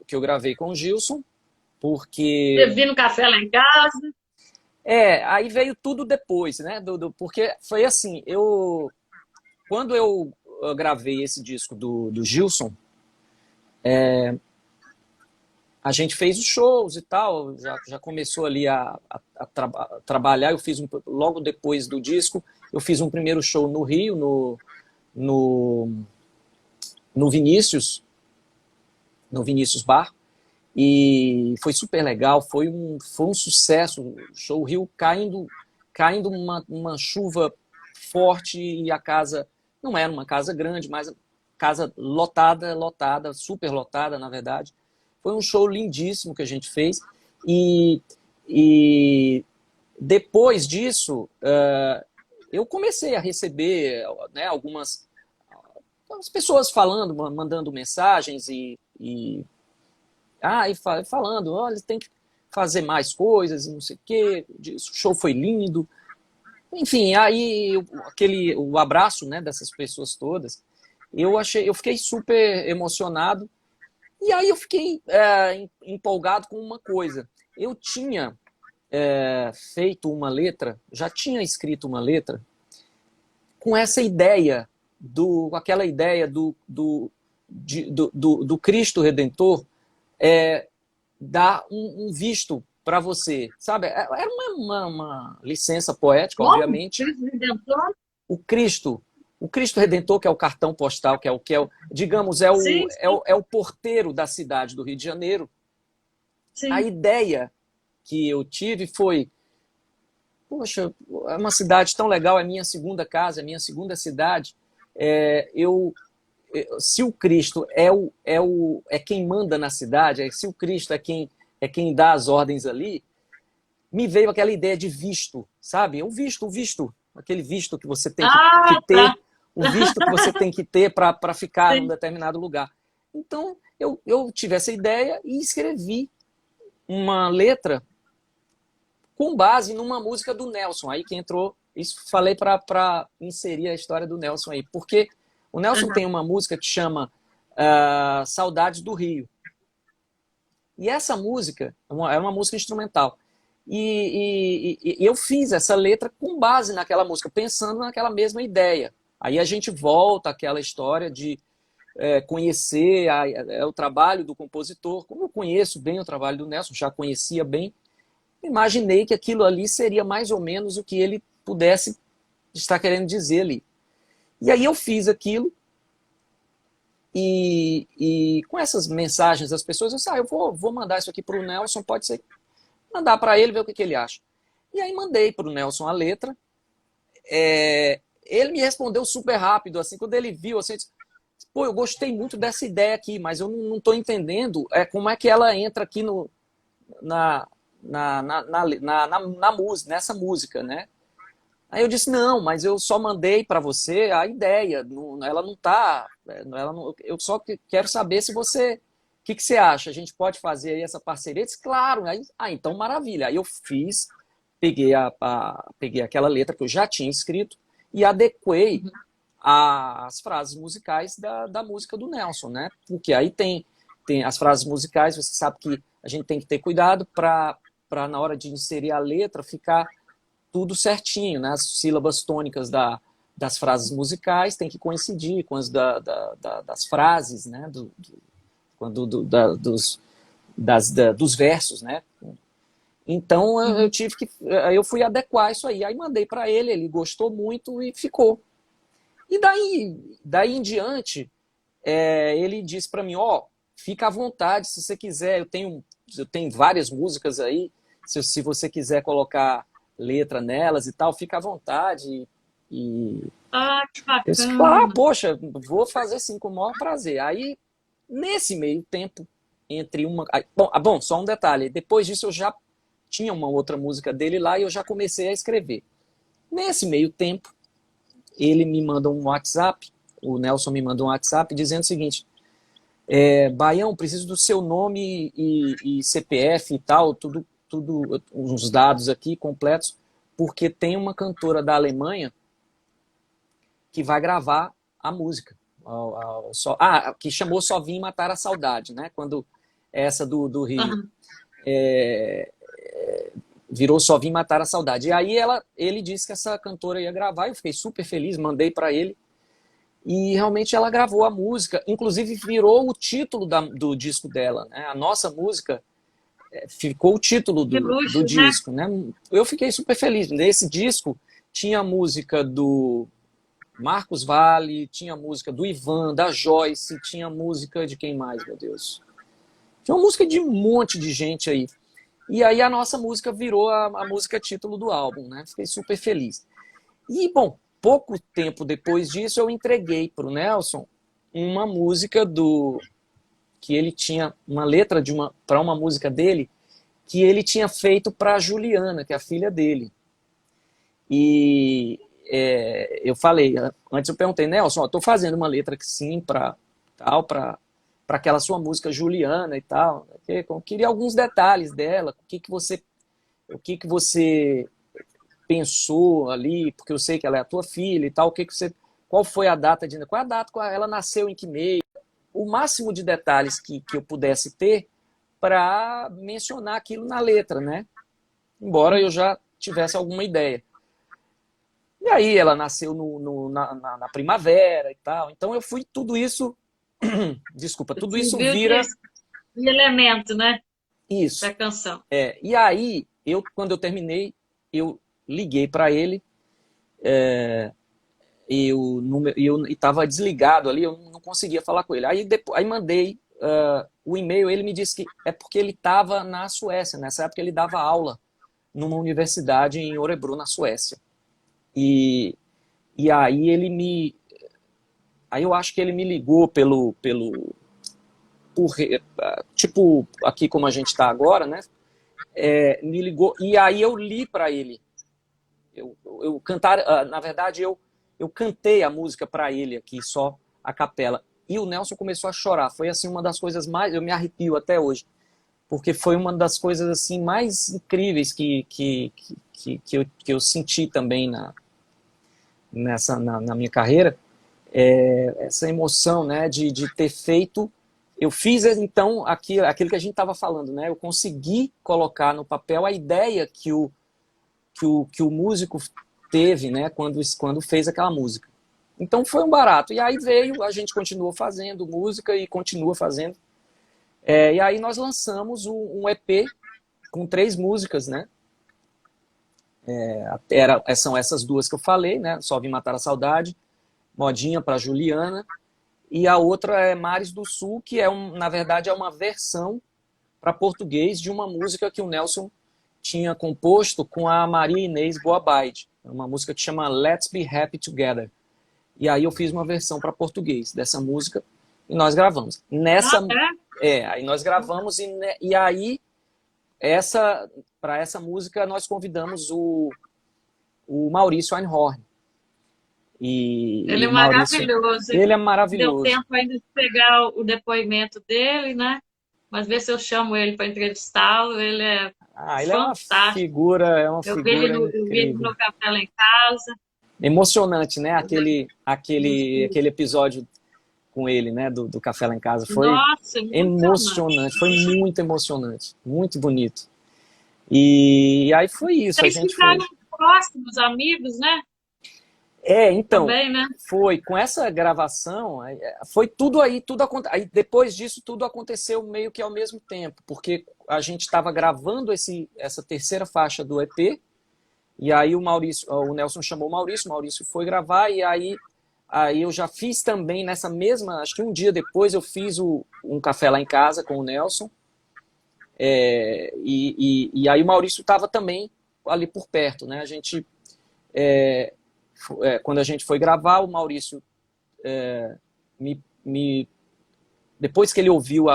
B: que eu gravei com o Gilson,
A: Você
B: porque
A: viu no café lá em casa?
B: aí veio tudo depois, né? Porque foi assim, quando eu gravei esse disco do Gilson, a gente fez os shows e tal, já começou ali a trabalhar. Eu fiz logo depois do disco, eu fiz um primeiro show no Rio, no, no Vinícius, no Vinícius Bar, e foi super legal, foi um sucesso. O show, o Rio caindo uma chuva forte, e a casa não era uma casa grande, mas casa lotada, super lotada, na verdade. Foi um show lindíssimo que a gente fez, e, e depois disso eu comecei a receber, né, algumas as pessoas falando, mandando mensagens e falando, olha, tem que fazer mais coisas, e não sei o quê, o show foi lindo. Enfim, aí o abraço, né, dessas pessoas todas, eu fiquei super emocionado, e aí eu fiquei empolgado com uma coisa. Eu tinha feito uma letra, já tinha escrito uma letra com essa ideia, aquela ideia do Cristo Redentor dar um visto para você, sabe? Era uma licença poética,
A: Como?
B: obviamente.
A: Cristo Redentor?
B: O Cristo, o Cristo Redentor, que é o cartão postal, digamos,
A: Sim, sim,
B: é o porteiro da cidade do Rio de Janeiro. A
A: sim.
B: ideia que eu tive foi, poxa, é uma cidade tão legal, é minha segunda casa, é minha segunda cidade. Se o Cristo é quem manda na cidade, se o Cristo é quem dá as ordens ali, me veio aquela ideia de visto, sabe? O visto, aquele visto que você tem que
A: Tá.
B: ter, o visto que você tem que ter para ficar num
A: Sim.
B: determinado lugar. Então, eu tive essa ideia e escrevi uma letra com base numa música do Nelson, aí que entrou, isso falei para inserir a história do Nelson aí, porque o Nelson tem
A: Uhum.
B: uma música que chama Saudades do Rio. E essa música é uma música instrumental. E eu fiz essa letra com base naquela música, pensando naquela mesma ideia. Aí a gente volta àquela história de conhecer o trabalho do compositor. Como eu conheço bem o trabalho do Nelson, já conhecia bem, imaginei que aquilo ali seria mais ou menos o que ele pudesse estar querendo dizer ali. E aí eu fiz aquilo, e com essas mensagens das pessoas, eu disse, eu vou mandar isso aqui para o Nelson, pode ser, mandar para ele, ver o que ele acha. E aí mandei para o Nelson a letra. Ele me respondeu super rápido, assim, quando ele viu, assim, disse, pô, eu gostei muito dessa ideia aqui, mas eu não estou entendendo como é que ela entra aqui na música, nessa música, né? Aí eu disse, não, mas eu só mandei para você a ideia, ela não está, eu só quero saber se você, o que você acha, a gente pode fazer aí essa parceria? Eu disse, claro, aí, então maravilha. Aí eu peguei aquela letra que eu já tinha escrito e adequei as frases musicais da música do Nelson, né? Porque aí tem as frases musicais, você sabe que a gente tem que ter cuidado para na hora de inserir a letra ficar tudo certinho, né? As sílabas tônicas das frases musicais tem que coincidir com as das frases, né? Dos versos, né? Então eu tive que, eu fui adequar isso aí mandei para ele, ele gostou muito e ficou. E daí em diante, ele disse para mim, fica à vontade, se você quiser, eu tenho várias músicas aí, se você quiser colocar letra nelas e tal, fica à vontade.
A: Que
B: Eu disse, claro,
A: bacana.
B: poxa, vou fazer sim, com o maior prazer. Aí, nesse meio tempo, entre uma... Bom, só um detalhe, depois disso eu já tinha uma outra música dele lá e eu já comecei a escrever. Nesse meio tempo, ele me manda um WhatsApp, o Nelson me manda um WhatsApp dizendo o seguinte, Baião, preciso do seu nome e CPF e tal, tudo, uns dados aqui completos, porque tem uma cantora da Alemanha que vai gravar a música. Que chamou Só Vim Matar a Saudade, né? Quando essa do Rio. Virou Só Vim Matar a Saudade. E aí ele disse que essa cantora ia gravar, eu fiquei super feliz, mandei para ele. E realmente ela gravou a música, inclusive virou o título do disco dela, né? A nossa música ficou o título
A: Que
B: do
A: luxo, né?
B: disco, né? Eu fiquei super feliz. Nesse disco tinha a música do Marcos Valle, tinha a música do Ivan, da Joyce, tinha a música de quem mais, meu Deus? Tinha uma música de um monte de gente aí. E aí a nossa música virou a música título do álbum, né? Fiquei super feliz. E, bom, pouco tempo depois disso, eu entreguei para o Nelson uma música que ele tinha, uma letra para uma música dele, que ele tinha feito para a Juliana, que é a filha dele. E eu falei, antes eu perguntei, Nelson, estou fazendo uma letra que sim, para aquela sua música Juliana e tal. Eu queria alguns detalhes dela, o que você pensou ali, porque eu sei que ela é a tua filha e tal, qual foi a data qual é a data, ela nasceu em que mês, o máximo de detalhes que eu pudesse ter para mencionar aquilo na letra, né? Embora eu já tivesse alguma ideia. E aí ela nasceu na primavera e tal, então eu fui tudo isso, desculpa, tudo isso
A: Serviu
B: vira
A: de elemento, né?
B: isso.
A: Da canção.
B: E aí, quando eu terminei, eu liguei para ele, eu estava desligado ali, eu não conseguia falar com ele. Aí mandei o e-mail, ele me disse que é porque ele estava na Suécia, nessa época ele dava aula numa universidade em Örebro, na Suécia. E aí aí eu acho que ele me ligou tipo aqui como a gente está agora, né? Me ligou, e aí eu li para ele. Na verdade, eu cantei a música para ele aqui, só a capela. E o Nelson começou a chorar. Foi assim uma das coisas mais... Eu me arrepio até hoje. Porque foi uma das coisas assim mais incríveis que eu senti também na minha carreira. Essa emoção, né, de ter feito... Eu fiz, então, aquilo que a gente estava falando, né? Eu consegui colocar no papel a ideia que o músico teve, né, quando fez aquela música. Então foi um barato. E aí a gente continuou fazendo música e continua fazendo. E aí nós lançamos um EP com 3 músicas, né? São essas duas que eu falei, né? Só Vim Matar a Saudade, Modinha para Juliana, e a outra é Mares do Sul, que na verdade é uma versão para português de uma música que o Nelson tinha composto com a Maria Inês Boabaide, uma música que chama Let's Be Happy Together. E aí eu fiz uma versão para português dessa música e nós gravamos. Aí nós gravamos e aí para essa música nós convidamos o Maurício Einhorn.
A: Ele é
B: Maurício,
A: maravilhoso.
B: Ele é maravilhoso.
A: Deu tempo ainda de pegar o depoimento dele, né? Mas ver se eu chamo ele para entrevistá-lo. Ele é
B: ele é uma
A: fantástico.
B: figura,
A: Eu vi ele
B: incrível.
A: no Café lá em casa.
B: Emocionante, né? Aquele episódio com ele, né? Do Café lá em casa. Foi
A: Nossa,
B: emocionante. Foi muito emocionante. Muito bonito. E aí foi isso.
A: Vocês ficaram próximos, amigos, né?
B: Então,
A: também, né?
B: foi com essa gravação, foi tudo aí, aí depois disso tudo aconteceu meio que ao mesmo tempo, porque a gente estava gravando essa terceira faixa do EP, e aí o Nelson chamou o Maurício foi gravar, e aí eu já fiz também nessa mesma, acho que um dia depois eu fiz um café lá em casa com o Nelson, e aí o Maurício estava também ali por perto, né? A gente, quando a gente foi gravar, o Maurício me depois que ele ouviu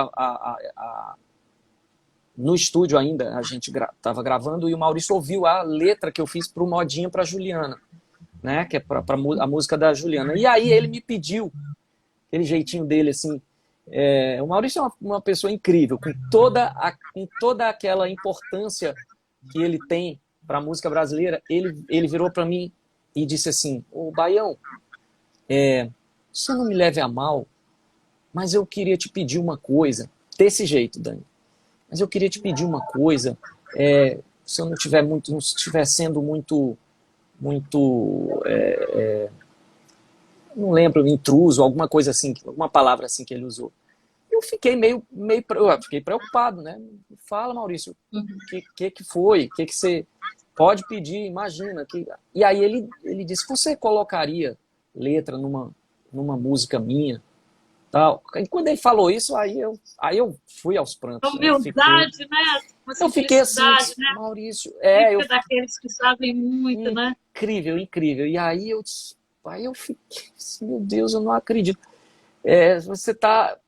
B: no estúdio ainda, a gente estava gravando, e o Maurício ouviu a letra que eu fiz para o Modinha para Juliana, né? Que é para a música da Juliana. E aí ele me pediu, aquele jeitinho dele assim. O Maurício é uma pessoa incrível, com toda aquela importância que ele tem para a música brasileira. Ele virou para mim e disse assim: Ô Baião, você não me leve a mal, mas eu queria te pedir uma coisa. Desse jeito, Dani. Mas eu queria te pedir uma coisa. Se eu não estiver sendo muito, não lembro, intruso, alguma coisa assim, alguma palavra assim que ele usou. Eu fiquei eu fiquei preocupado, né? Fala, Maurício, que foi? O que você pode pedir? Imagina. E aí ele disse: você colocaria letra numa música minha? Tal. E quando ele falou isso, aí eu fui aos prantos.
A: Humildade, né? Uma
B: Eu fiquei assim,
A: simplicidade, né?
B: Maurício,
A: Típica daqueles que sabem muito, né?
B: incrível, incrível. E aí eu fiquei assim, meu Deus, eu não acredito. Você tá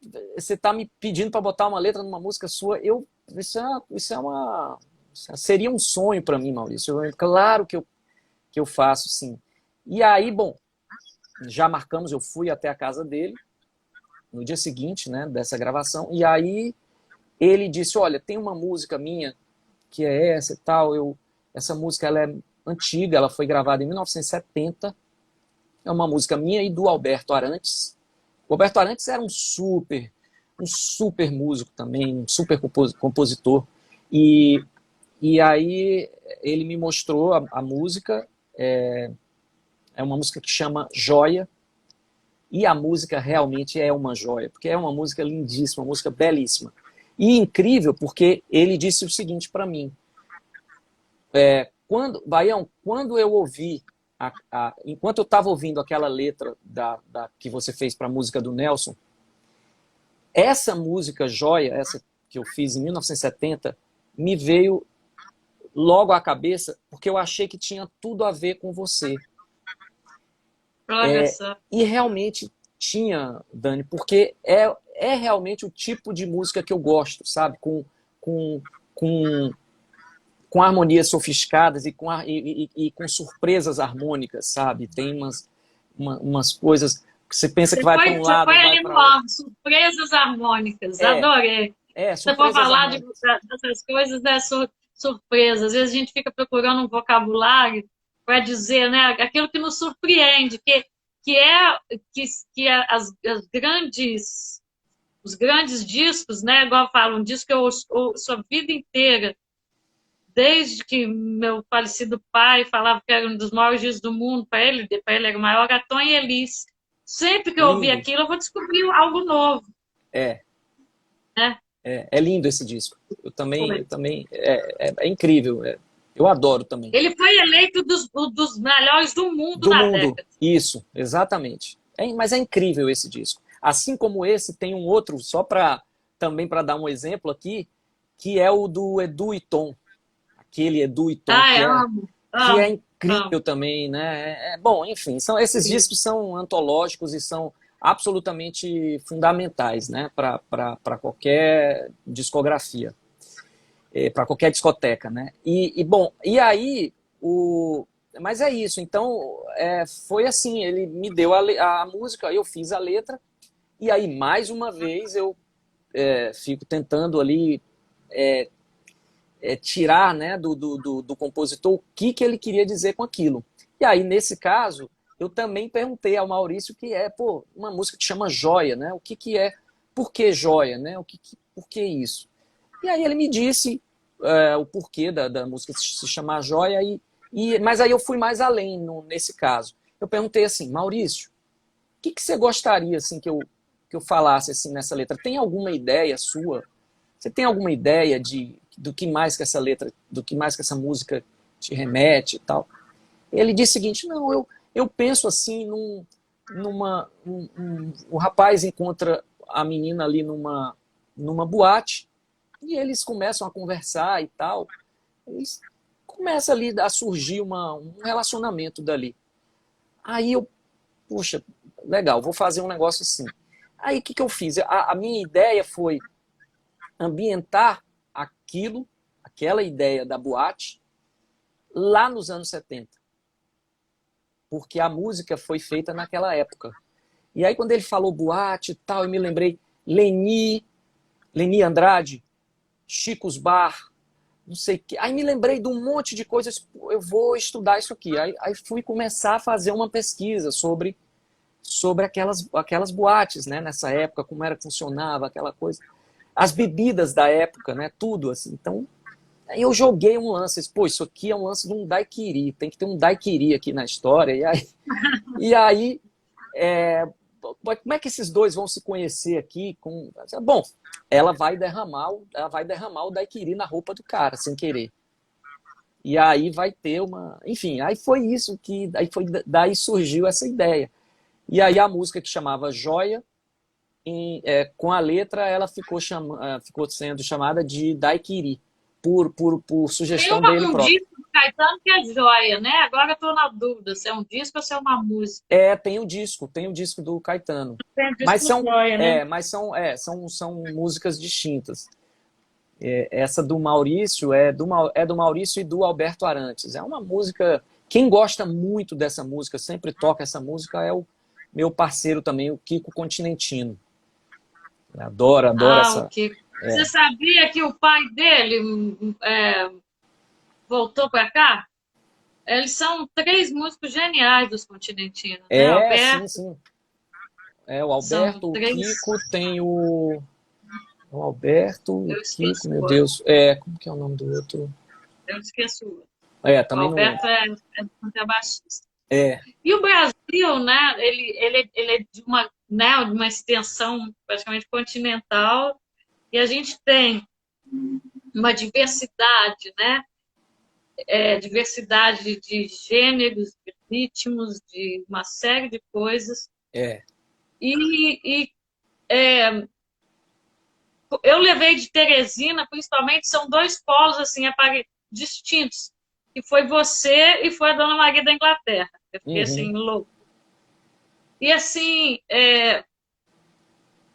B: me pedindo para botar uma letra numa música sua. Seria um sonho para mim, Maurício. Claro que eu faço, sim. E aí, bom, já marcamos, eu fui até a casa dele no dia seguinte, né, dessa gravação, e aí ele disse: olha, tem uma música minha que é essa e tal, essa música ela é antiga, ela foi gravada em 1970, é uma música minha e do Alberto Arantes. O Alberto Arantes era um super músico também, um super compositor, e aí ele me mostrou a música, é uma música que chama Joia. E a música realmente é uma joia, porque é uma música lindíssima, uma música belíssima. E incrível, porque ele disse o seguinte para mim: Baião, quando eu ouvi, enquanto eu estava ouvindo aquela letra que você fez para a música do Nelson, essa música Joia, essa que eu fiz em 1970, me veio logo à cabeça, porque eu achei que tinha tudo a ver com você.
A: Olha só.
B: E realmente tinha, Dani, porque é realmente o tipo de música que eu gosto, sabe? Com harmonias sofisticadas e com surpresas harmônicas, sabe? Tem umas coisas que você pensa que vai para um lado,
A: Você foi
B: vai
A: ali
B: para
A: no
B: outro.
A: surpresas harmônicas, adorei. Você for
B: Surpresas
A: falar
B: harmônicas.
A: dessas coisas, surpresas. Às vezes a gente fica procurando um vocabulário para dizer, né, aquilo que nos surpreende, que é os grandes discos, né, igual eu falo, um disco que eu ouço a vida inteira, desde que meu falecido pai falava que era um dos maiores discos do mundo, para ele era o maior, era Tom e Elis. Sempre que eu ouvir
B: Lindo.
A: aquilo, eu vou descobrir algo novo.
B: É.
A: Né?
B: É lindo esse disco. Eu também é incrível. Eu adoro também.
A: Ele foi eleito dos melhores do mundo
B: Do
A: na
B: mundo.
A: década.
B: Isso, exatamente. Mas é incrível esse disco. Assim como esse, tem um outro, também para dar um exemplo aqui, que é o do Edu e Tom. Aquele Edu e Tom, que é incrível também, né? Bom, enfim, esses discos são antológicos e são absolutamente fundamentais, né, para qualquer discografia, para qualquer discoteca, né? Bom, e aí mas é isso. Então foi assim, ele me deu a música, eu fiz a letra, e aí mais uma vez eu fico tentando ali tirar, né, do compositor o que ele queria dizer com aquilo. E aí, nesse caso, eu também perguntei ao Maurício que uma música que chama Joia, né? O que é? Por que Joia, né? Por que isso? E aí ele me disse o porquê da música se chamar Joia, mas aí eu fui mais além nesse caso. eu perguntei assim, Maurício, o que você gostaria assim, que eu falasse assim, nessa letra? Tem alguma ideia sua? Você tem alguma ideia do que mais que essa letra, do que mais que essa música te remete e tal? Ele disse o seguinte, não, eu penso assim, o rapaz encontra a menina ali numa boate e eles começam a conversar e tal. Eles começa ali a surgir um relacionamento dali. Aí eu, puxa, legal, vou fazer um negócio assim. Aí o que eu fiz? A minha ideia foi ambientar aquela ideia da boate, lá nos anos 70. Porque a música foi feita naquela época. E aí quando ele falou boate e tal, eu me lembrei Leni Andrade, Chicos Bar, não sei o que. Aí me lembrei de um monte de coisas, eu vou estudar isso aqui. Aí fui começar a fazer uma pesquisa sobre aquelas boates, né, nessa época, como era que funcionava, aquela coisa. As bebidas da época, né, tudo assim. Então, aí eu joguei um lance, pô, isso aqui é um lance de um daiquiri, tem que ter um daiquiri aqui na história. E aí como é que esses dois vão se conhecer aqui? Bom, ela vai derramar o daiquiri na roupa do cara, sem querer. E aí vai ter enfim, aí foi isso daí surgiu essa ideia. E aí a música que chamava Joia, com a letra, ela ficou sendo chamada de Daiquiri, por
A: Tem
B: sugestão dele
A: um
B: próprio.
A: disco do Caetano que é joia, né? Agora eu tô na dúvida se é um disco ou se é uma música.
B: Tem o disco do Caetano.
A: Tem um disco
B: Mas são,
A: joia, né?
B: são músicas distintas. Essa do Maurício do Maurício e do Alberto Arantes. É uma música. Quem gosta muito dessa música, sempre toca essa música, é o meu parceiro também, o Kiko Continentino. Adoro essa.
A: Ok. Você sabia que o pai dele voltou para cá? Eles são três músicos geniais dos Continentinos, né?
B: Sim,
A: Alberto,
B: sim. O
A: são
B: Alberto, o
A: três.
B: Kiko, tem o Alberto, o
A: Eu
B: Kiko,
A: esqueço o
B: meu
A: outro.
B: Deus. Como que é o nome do outro?
A: Eu esqueço o outro. O
B: Também não.
A: Alberto é contrabaixista.
B: É,
A: E o Brasil, né? Ele é de uma extensão praticamente continental e a gente tem uma diversidade, né? Diversidade de gêneros, de ritmos, de uma série de coisas.
B: é.
A: E eu levei de Teresina, principalmente, são dois polos assim, distintos, que foi você e foi a Dona Maria da Inglaterra. Eu fiquei assim,
B: Uhum.
A: louco. E assim,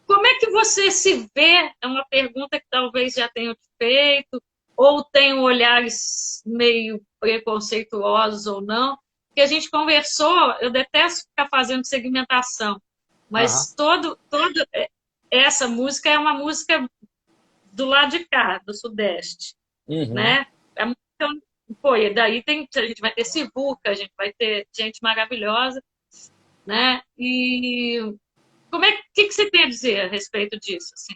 A: como é que você se vê? É uma pergunta que talvez já tenham te feito, ou tenham olhares meio preconceituosos ou não, que a gente conversou, eu detesto ficar fazendo segmentação,
B: Aham.
A: mas toda essa música é uma música do lado de cá, do Sudeste,
B: Uhum.
A: né? Pô, e daí a gente vai ter Sivuca, a gente vai ter gente maravilhosa, né? E que você tem a dizer a respeito disso? Assim?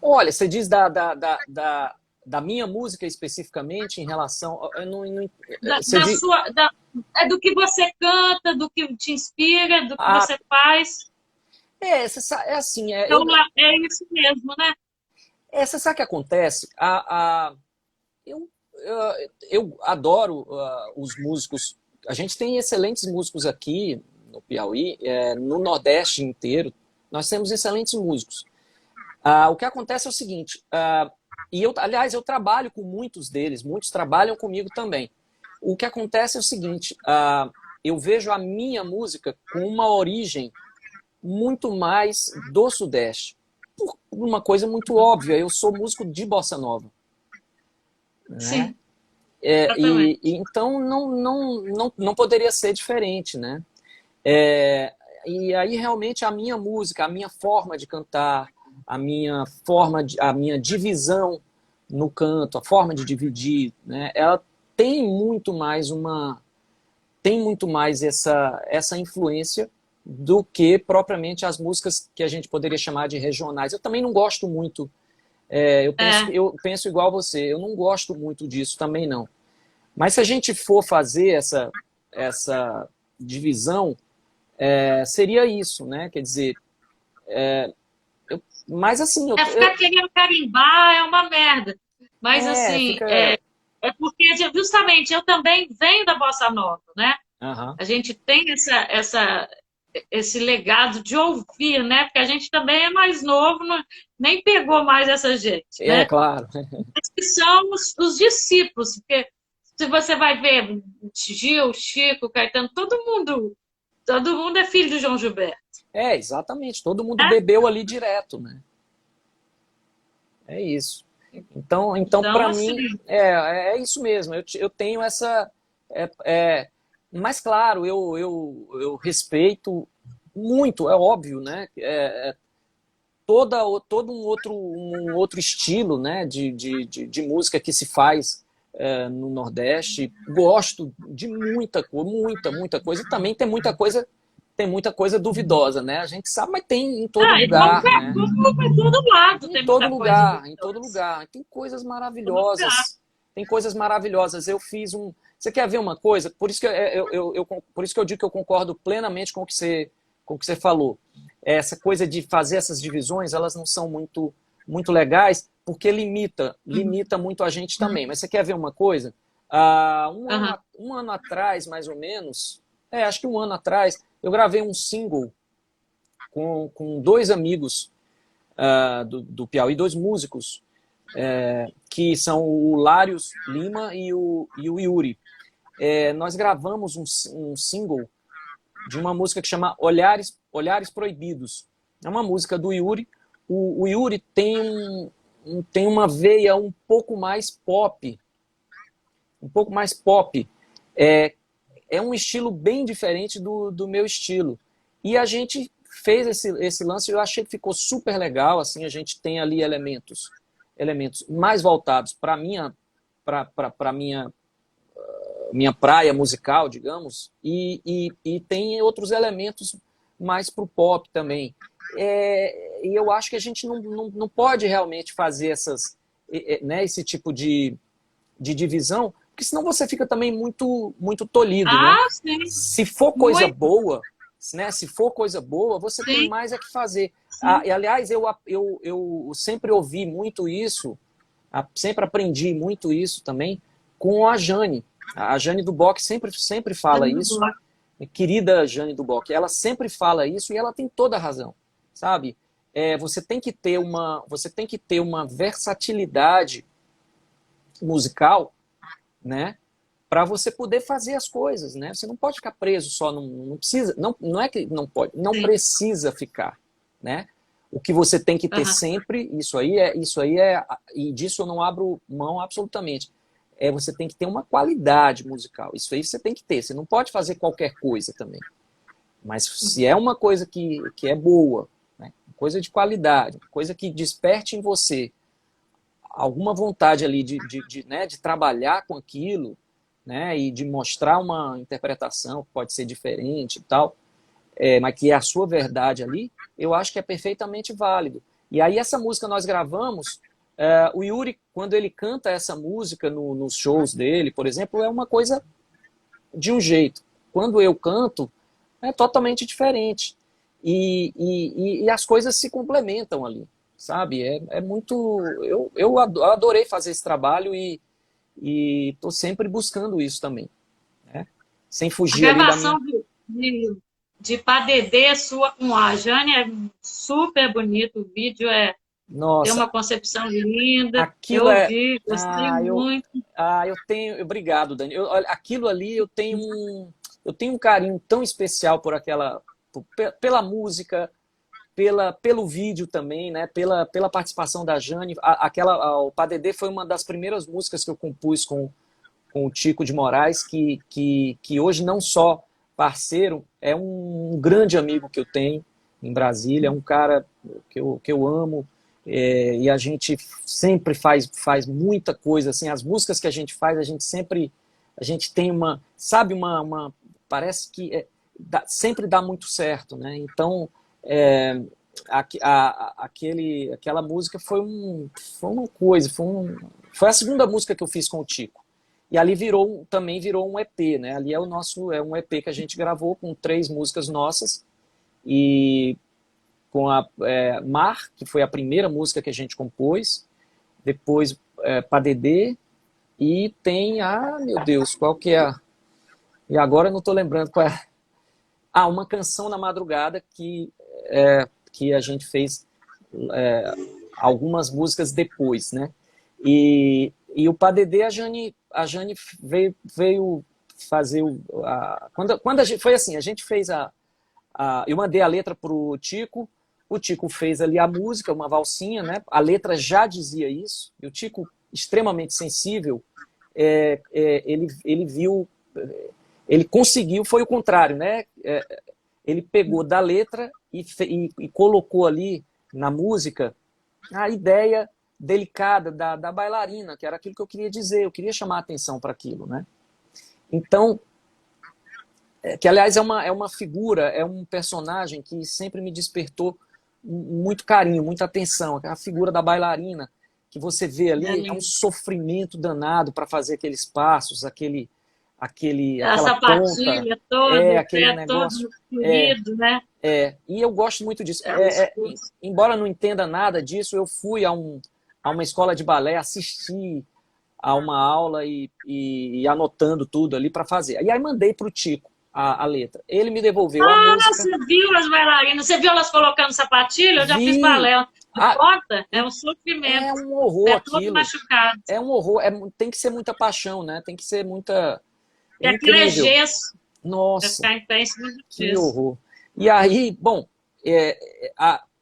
B: Olha, você diz da minha música especificamente em relação. Você diz.
A: É do que você canta, do que te inspira, do que
B: Ah,
A: você faz.
B: é assim,
A: Então, é isso mesmo, né?
B: você sabe o que acontece? Eu, eu adoro os músicos. A gente tem excelentes músicos aqui no Piauí, no Nordeste inteiro. Nós temos excelentes músicos. O que acontece é o seguinte, aliás, eu trabalho com muitos deles, muitos trabalham comigo também. O que acontece é o seguinte, eu vejo a minha música com uma origem muito mais do Sudeste. Por uma coisa muito óbvia, eu sou músico de bossa nova. Né?
A: Sim, exatamente.
B: Então não poderia ser diferente, né? E aí realmente a minha música, a minha forma de cantar, a minha divisão no canto, a forma de dividir, né? Ela tem muito mais essa influência do que propriamente as músicas que a gente poderia chamar de regionais. Eu também não gosto muito. Eu penso igual você. Eu não gosto muito disso também não. Mas se a gente for fazer divisão seria isso, né? Quer dizer, mas assim,
A: Ficar querendo carimbar é uma merda. Mas assim,
B: fica...
A: é porque justamente eu também venho da Bossa Nova, né?
B: Aham.
A: A gente tem esse legado de ouvir, né? Porque a gente também é mais novo, nem pegou mais essa gente,
B: É,
A: né?
B: claro.
A: Mas que são os discípulos, porque se você vai ver Gil, Chico, Caetano, todo mundo é filho de João Gilberto,
B: Exatamente. Todo mundo
A: né?
B: bebeu ali direto, né? É isso. Então
A: Então,
B: para
A: assim,
B: mim, é isso mesmo. Eu tenho essa... É, é, mas, claro, eu respeito muito, é óbvio, né? Todo um outro estilo, né, de música que se faz no Nordeste. Gosto de muita coisa. E também tem muita coisa duvidosa, né? A gente sabe, mas tem em todo lugar, né?
A: em todo lado
B: Em
A: tem
B: todo
A: muita coisa
B: lugar, em todo
A: duvidosa.
B: lugar. Tem coisas
A: Em todo lugar.
B: maravilhosas. Tem coisas maravilhosas. Eu fiz um. Você quer ver uma coisa? Por isso que por isso que eu digo que eu concordo plenamente com o que você falou. Essa coisa de fazer essas divisões, elas não são muito legais, porque limita muito a gente também. Mas você quer ver uma coisa?
A: Aham.
B: Um ano atrás, mais ou menos, acho que um ano atrás, eu gravei um single com dois amigos do Piauí, dois músicos, que são o Lários Lima e o Yuri. Nós gravamos um single de uma música que chama Olhares Proibidos. É uma música do Yuri. O Yuri tem uma veia um pouco mais pop. É um estilo bem diferente do meu estilo. E a gente fez esse lance, eu achei que ficou super legal. Assim, a gente tem ali elementos mais voltados para minha praia musical, digamos, e tem outros elementos mais para o pop também. E eu acho que a gente não pode realmente fazer esse tipo de divisão, porque senão você fica também muito tolhido, né?
A: Ah, sim.
B: Se for coisa
A: Muito,
B: boa, né? Se for coisa boa, você tem
A: sim,
B: mais a que fazer.
A: sim.
B: E, aliás, eu sempre ouvi muito isso, sempre aprendi muito isso também com a Jane. A Jane Duboc sempre fala isso. Querida Jane Duboc, ela sempre fala isso e ela tem toda a razão, sabe? Você tem que ter uma versatilidade musical, né? Para você poder fazer as coisas, né? Você não pode ficar preso só, não precisa, não é que não pode, não
A: Sim.
B: precisa ficar, né? O que você tem que ter
A: Aham.
B: sempre, e disso eu não abro mão absolutamente. Você tem que ter uma qualidade musical. Isso aí você tem que ter. Você não pode fazer qualquer coisa também. Mas se é uma coisa que é boa, né? Coisa de qualidade, coisa que desperte em você alguma vontade ali né, de trabalhar com aquilo, né, e de mostrar uma interpretação que pode ser diferente e tal, mas que é a sua verdade ali, eu acho que é perfeitamente válido. E aí essa música nós gravamos, o Yuri, quando ele canta essa música nos shows dele, por exemplo, é uma coisa de um jeito. Quando eu canto, é totalmente diferente. E as coisas se complementam ali, sabe? É muito... Eu adorei fazer esse trabalho e estou sempre buscando isso também, né? Sem
A: A
B: fugir ali da minha...
A: gravação de Padedê sua com a Jane é super bonito, o vídeo tem
B: Nossa,
A: uma concepção linda, eu
B: aquilo é...
A: ouvi, gostei muito.
B: eu tenho... Obrigado, Dani. Olha, aquilo ali eu tenho um carinho tão especial pela música, pelo vídeo também, né? Pela participação da Jane. O Padedê foi uma das primeiras músicas que eu compus com o Tico de Moraes, que hoje não só parceiro, é um grande amigo que eu tenho em Brasília, é um cara que eu amo, e a gente sempre faz muita coisa, assim, as músicas que a gente faz, a gente tem sabe, parece que sempre dá muito certo, né? Então, é, aquela música foi uma coisa, foi a segunda música que eu fiz com o Tico. E ali também virou um EP, né? Ali é um EP que a gente gravou com 3 músicas nossas, e com a Mar, que foi a primeira música que a gente compôs, depois Padedê, e tem meu Deus, qual que é e agora eu não estou lembrando qual é. Uma Canção na Madrugada, que a gente fez algumas músicas depois, né? E o Padedê, a Jane veio fazer quando a gente, foi assim, a gente fez eu mandei a letra pro Tico, o Tico fez ali a música, uma valsinha, né? A letra já dizia isso, e o Tico, extremamente sensível, ele viu, ele conseguiu, foi o contrário, né? Ele pegou da letra e colocou ali na música a ideia delicada da bailarina, que era aquilo que eu queria dizer, eu queria chamar a atenção para aquilo, né? Então, que aliás é uma figura, é um personagem que sempre me despertou muito carinho, muita atenção, a figura da bailarina, que você vê ali, é um sofrimento danado para fazer aqueles passos,
A: A
B: aquela ponta,
A: sapatilha toda, o
B: aquele
A: pé
B: negócio.
A: todo ferido, né?
B: E eu gosto muito disso.
A: É o esforço.
B: Embora não entenda nada disso, eu fui a uma escola de balé, assisti a uma aula e anotando tudo ali para fazer. E aí mandei para o Tico a letra. Ele me devolveu a música.
A: Você viu as bailarinas? Você viu elas colocando sapatilha? Eu já fiz
B: Vi.
A: balé. De ponta, é um sofrimento.
B: É um horror
A: É todo
B: aquilo.
A: machucado.
B: É um horror. Tem que ser muita paixão, né? Tem que ser muita...
A: E aquilo é
B: incrível.
A: gesso.
B: Nossa,
A: Vai ficar em pé em cima do
B: que
A: gesso.
B: horror. E aí, bom,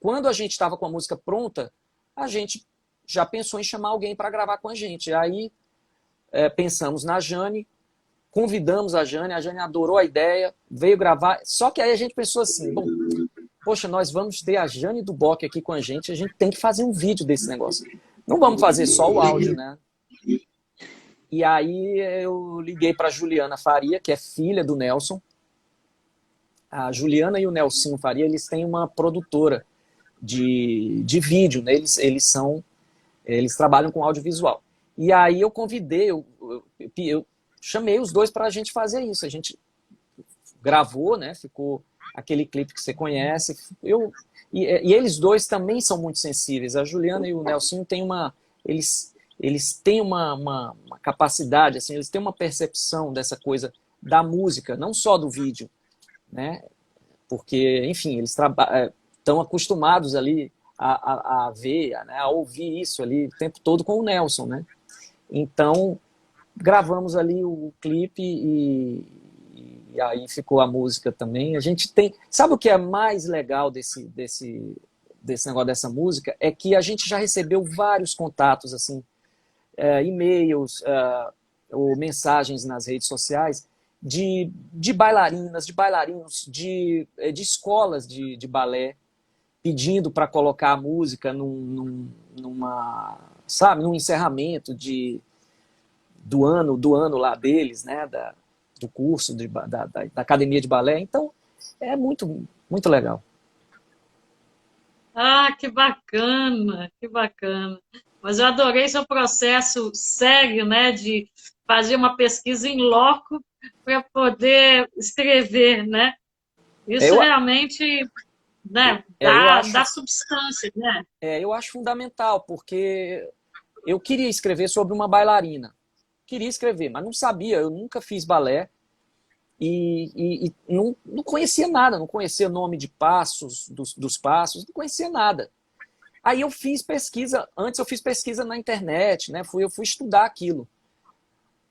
B: quando a gente estava com a música pronta, a gente já pensou em chamar alguém para gravar com a gente. Aí pensamos na Jane, convidamos a Jane adorou a ideia, veio gravar. Só que aí a gente pensou assim, bom, poxa, nós vamos ter a Jane do Bock aqui com a gente tem que fazer um vídeo desse negócio. Não vamos fazer só o áudio, né? E aí eu liguei para a Juliana Faria, que é filha do Nelson. A Juliana e o Nelson Faria, eles têm uma produtora de vídeo, né? Eles trabalham com audiovisual. E aí eu convidei, eu chamei os dois para a gente fazer isso. A gente gravou, né? Ficou aquele clipe que você conhece. E eles dois também são muito sensíveis. A Juliana e o Nelson têm eles têm uma capacidade, assim, eles têm uma percepção dessa coisa da música, não só do vídeo, né? Porque, enfim, eles estão acostumados ali a ver, né? A ouvir isso ali o tempo todo com o Nelson, né? Então, gravamos ali o clipe e aí ficou a música também. A gente tem... Sabe o que é mais legal desse negócio dessa música? É que a gente já recebeu vários contatos, assim, e-mails ou mensagens nas redes sociais de bailarinas, de bailarinos, de escolas de balé pedindo para colocar a música num encerramento do ano lá deles, né, do curso da academia de balé. Então é muito, muito legal.
A: Que bacana, que bacana. Mas eu adorei seu processo sério, né, de fazer uma pesquisa em loco para poder escrever, né? Isso realmente, né, dá substância, né?
B: Eu acho fundamental, porque eu queria escrever sobre uma bailarina. Queria escrever, mas não sabia, eu nunca fiz balé e não conhecia nada, não conhecia nome de passos, dos passos, não conhecia nada. Aí eu fiz pesquisa, antes eu fiz pesquisa na internet, né? Eu fui estudar aquilo.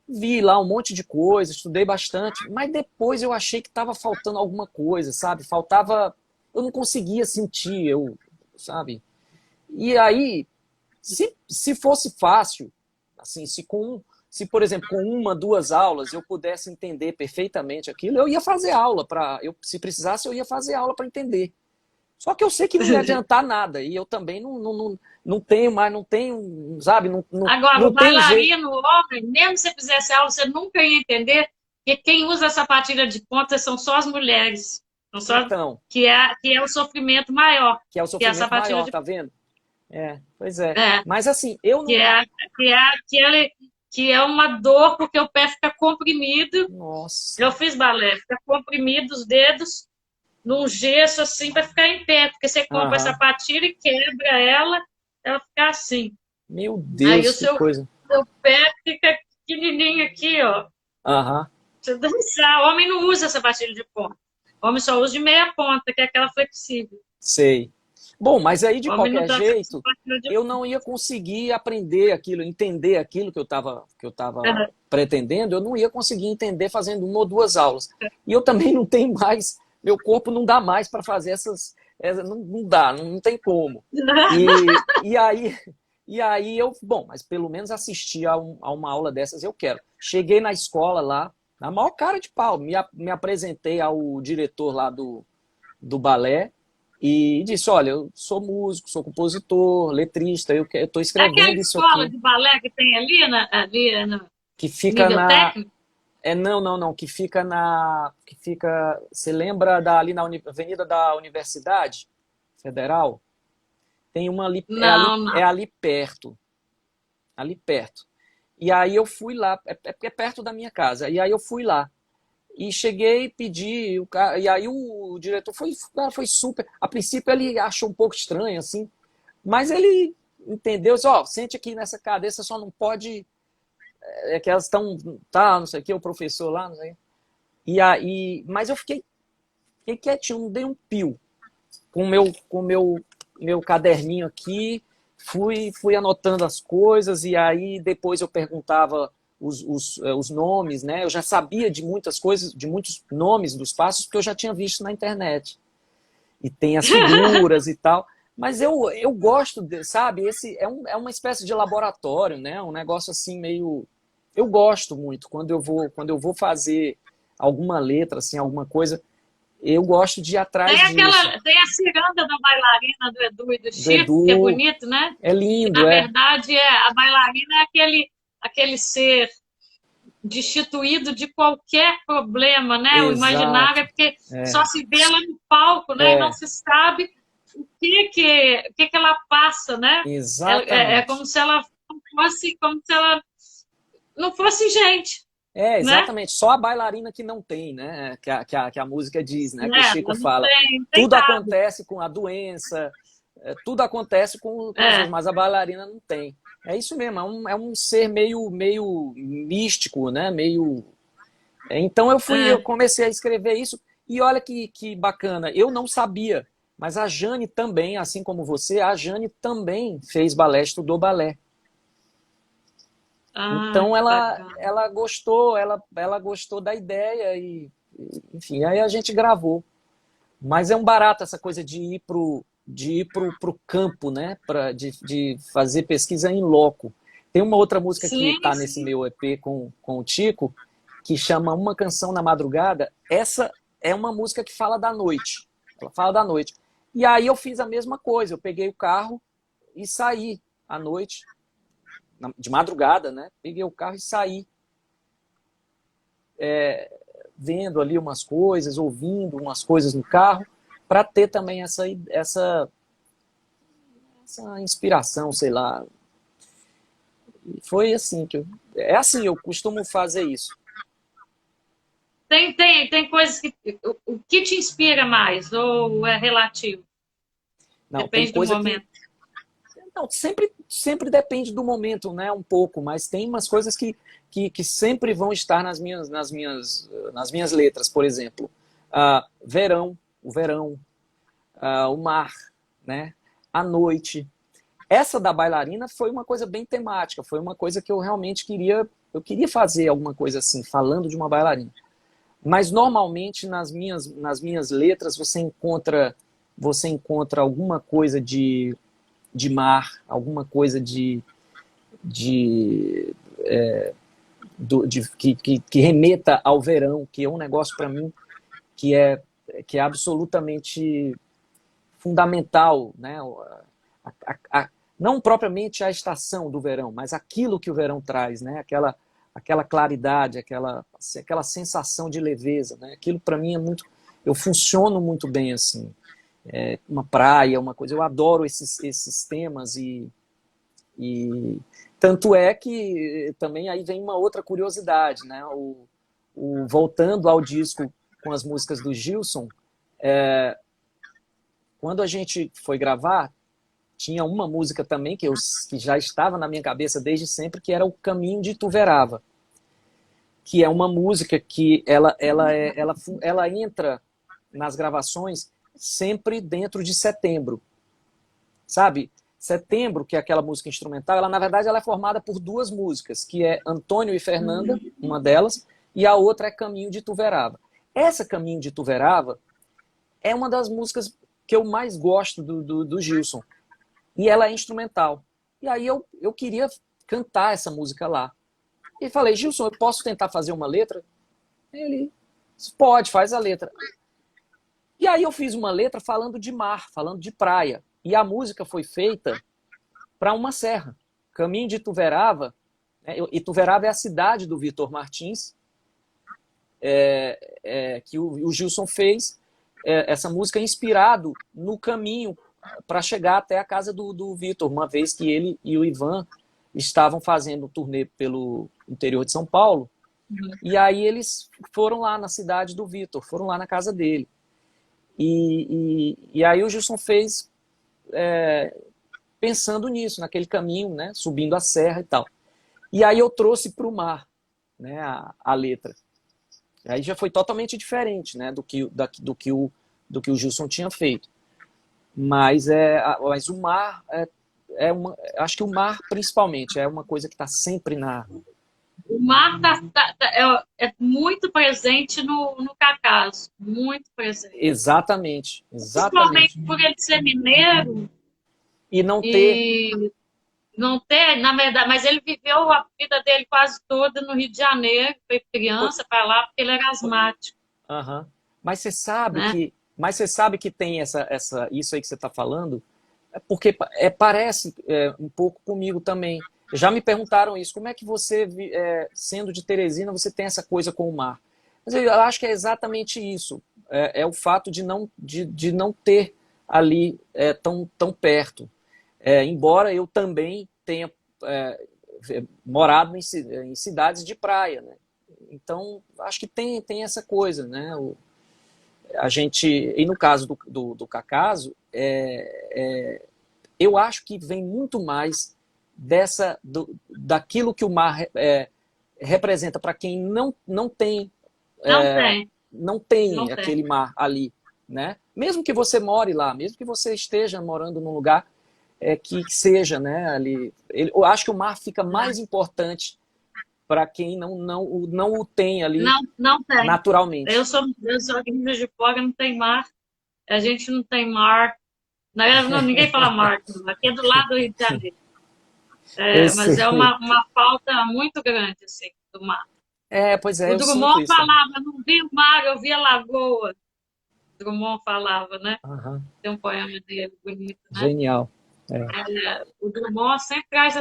B: Vi lá um monte de coisa, estudei bastante, mas depois eu achei que estava faltando alguma coisa, sabe? Faltava, eu não conseguia sentir, sabe? E aí, se fosse fácil, assim, se por exemplo, com 1, 2 aulas eu pudesse entender perfeitamente aquilo, eu ia fazer aula se precisasse, eu ia fazer aula para entender. Só que eu sei que não ia adiantar nada. E eu também não tenho mais, sabe?
A: Agora,
B: não
A: o bailarino, o homem, mesmo se você fizesse aula, você nunca ia entender, porque quem usa a sapatilha de ponta são só as mulheres.
B: Então,
A: que é o sofrimento maior.
B: Que é o sofrimento maior, tá vendo? Pois é. Mas assim, eu não...
A: que é uma dor porque o pé fica comprimido.
B: Nossa.
A: Eu fiz balé, fica comprimido os dedos num gesso assim para ficar em pé, porque você compra a
B: Aham.
A: sapatilha e quebra ela, ela fica assim.
B: Meu
A: Aí o
B: Deus, que coisa.
A: seu pé fica pequenininho aqui, ó.
B: Aham.
A: Você dançar. Homem não usa sapatilha de ponta. Homem só usa de meia ponta, que é aquela flexível.
B: Sei. Bom, mas aí de
A: Homem não
B: qualquer
A: tá
B: jeito,
A: sapatilha de
B: eu não ia conseguir aprender aquilo, entender aquilo que eu tava
A: ponta.
B: pretendendo, eu não ia conseguir entender fazendo uma ou duas aulas. E eu também não tenho mais, meu corpo não dá mais para fazer não dá, não tem como. E aí bom, mas pelo menos assistir a uma aula dessas eu quero. Cheguei na escola lá, na maior cara de pau, me apresentei ao diretor lá do balé e disse, olha, eu sou músico, sou compositor, letrista, eu estou
A: É aquela
B: escrevendo isso
A: escola
B: aqui,
A: de balé que tem ali, ali no
B: que fica
A: nível
B: na...
A: técnico?
B: Não, você lembra ali na Avenida da Universidade Federal? Tem uma ali,
A: Não, não.
B: é ali perto. E aí eu fui lá, é perto da minha casa, e aí eu fui lá. E cheguei, pedi, e aí o diretor foi super. A princípio ele achou um pouco estranho, assim, mas ele entendeu, disse, ó, sente aqui nessa cadeira, você só não pode. É que elas estão, tá, não sei o que, o professor lá, não sei. Mas eu fiquei quietinho, não dei um pio com o meu caderninho aqui, fui anotando as coisas, e aí depois eu perguntava os nomes, né? Eu já sabia de muitas coisas, de muitos nomes dos passos, porque eu já tinha visto na internet. E tem as figuras e tal. Mas eu gosto, sabe? Esse é uma espécie de laboratório, né? Um negócio assim meio. Eu gosto muito quando eu vou fazer alguma letra, assim, alguma coisa. Eu gosto de ir atrás disso.
A: Tem a ciranda da bailarina do Edu e do
B: Do
A: Chico, que é
B: Edu,
A: bonito, né?
B: é
A: Que
B: lindo,
A: na
B: é.
A: verdade a bailarina é aquele ser destituído de qualquer problema, né? O imaginário
B: Exato.
A: é porque
B: É,
A: só se vê ela no palco, né? E não
B: é,
A: se sabe o que ela passa, né? É
B: exatamente.
A: como se ela não fosse gente,
B: É,
A: né?
B: exatamente. Só a bailarina que não tem, né? Que a música diz, né? Que o
A: É,
B: Chico
A: ela
B: fala.
A: não tem
B: Tudo
A: nada.
B: acontece com a doença, tudo acontece com as outras,
A: É,
B: mas a bailarina não tem. É isso mesmo, é um ser meio místico, né? Então eu
A: é.
B: comecei a escrever isso, e olha que bacana, eu não sabia, mas a Jane também, assim como você, a Jane também fez balé, estudou balé.
A: Ah,
B: Então
A: que
B: ela,
A: bacana.
B: ela gostou, ela gostou da ideia enfim, aí a gente gravou. Mas é um barato essa coisa de ir pro campo, né? De fazer pesquisa em loco. Tem uma outra música que
A: Sim,
B: está nesse
A: sim.
B: meu EP com o Tico, que chama Uma Canção na Madrugada. Essa é uma música que fala da noite. Ela fala da noite. E aí eu fiz a mesma coisa. Eu peguei o carro e saí à noite, de madrugada, né? Peguei o carro e saí, vendo ali umas coisas, ouvindo umas coisas no carro, para ter também essa inspiração, sei lá. E foi assim é assim, eu costumo fazer isso.
A: Tem coisas que. O que te inspira mais? Ou é relativo?
B: Não, tem
A: Depende do
B: coisa que
A: momento.
B: não, sempre depende do momento, né, um pouco, mas tem umas coisas que sempre vão estar nas minhas letras, por exemplo, o verão, o mar, né, a noite. Essa da bailarina foi uma coisa bem temática, foi uma coisa que eu realmente eu queria fazer alguma coisa assim, falando de uma bailarina. Mas normalmente nas minhas letras você encontra alguma coisa de mar, alguma coisa de, que remeta ao verão, que é um negócio para mim que é, que é absolutamente fundamental, né? Não propriamente a estação do verão, mas aquilo que o verão traz, né? Aquela claridade, aquela sensação de leveza, né? Aquilo para mim é muito, eu funciono muito bem assim. Uma praia, uma coisa, eu adoro esses temas E tanto é que também aí vem uma outra curiosidade, né? Voltando ao disco com as músicas do Gilson, quando a gente foi gravar, tinha uma música também que já estava na minha cabeça desde sempre, que era o Caminho de Ituverava, que é uma música que ela entra nas gravações sempre dentro de Setembro, sabe? Setembro, que é aquela música instrumental, ela na verdade ela é formada por duas músicas, que é Antônio e Fernanda, uma delas, e a outra é Caminho de Ituverava. Essa Caminho de Ituverava é uma das músicas que eu mais gosto do Gilson. E ela é instrumental. E aí eu queria cantar essa música lá. E falei, Gilson, eu posso tentar fazer uma letra? Ele, pode, faz a letra. E aí eu fiz uma letra falando de mar, falando de praia. E a música foi feita para uma serra. Caminho de Ituverava. Ituverava é a cidade do Vitor Martins, que o Gilson fez essa música inspirado no caminho para chegar até a casa do Vitor, uma vez que ele e o Ivan estavam fazendo um turnê pelo interior de São Paulo, e aí eles foram lá na cidade do Vitor, foram lá na casa dele. E aí o Gilson fez pensando nisso, naquele caminho, né, subindo a serra e tal. E aí eu trouxe para o mar, né, a letra. Aí já foi totalmente diferente, né, do que o Gilson tinha feito. Mas o mar acho que o mar principalmente é uma coisa que está sempre na...
A: O mar é muito presente no Cacaso, muito presente.
B: Exatamente.
A: Principalmente por ele ser mineiro
B: e não ter,
A: na verdade, mas ele viveu a vida dele quase toda no Rio de Janeiro, foi criança para lá, porque ele era asmático.
B: Uhum. Mas você sabe,
A: né?
B: você sabe que tem isso aí que você está falando, porque parece um pouco comigo também. Já me perguntaram isso, como é que você, sendo de Teresina, você tem essa coisa com o mar? Mas eu acho que é exatamente isso, é o fato de não ter ali tão perto. Embora eu também tenha morado em cidades de praia, né? Então, acho que tem essa coisa, né? E no caso do Cacaso, eu acho que vem muito mais daquilo que o mar representa para quem não tem aquele mar ali, né? Mesmo que você more lá, mesmo que você esteja morando num lugar que seja, né, ali, eu acho que o mar fica mais importante para quem não o tem ali
A: não tem.
B: Naturalmente.
A: Eu sou aqui em Juiz de Fora, não tem mar. A gente não tem mar. Ninguém fala mar, aqui é do lado do Rio de Janeiro. Mas é uma falta muito grande, assim, do mar.
B: Pois é,
A: o Drummond falava, não vi o mar, eu vi a lagoa. O Drummond falava, né?
B: Uhum.
A: Tem um poema dele bonito, né?
B: Genial.
A: O Drummond sempre traz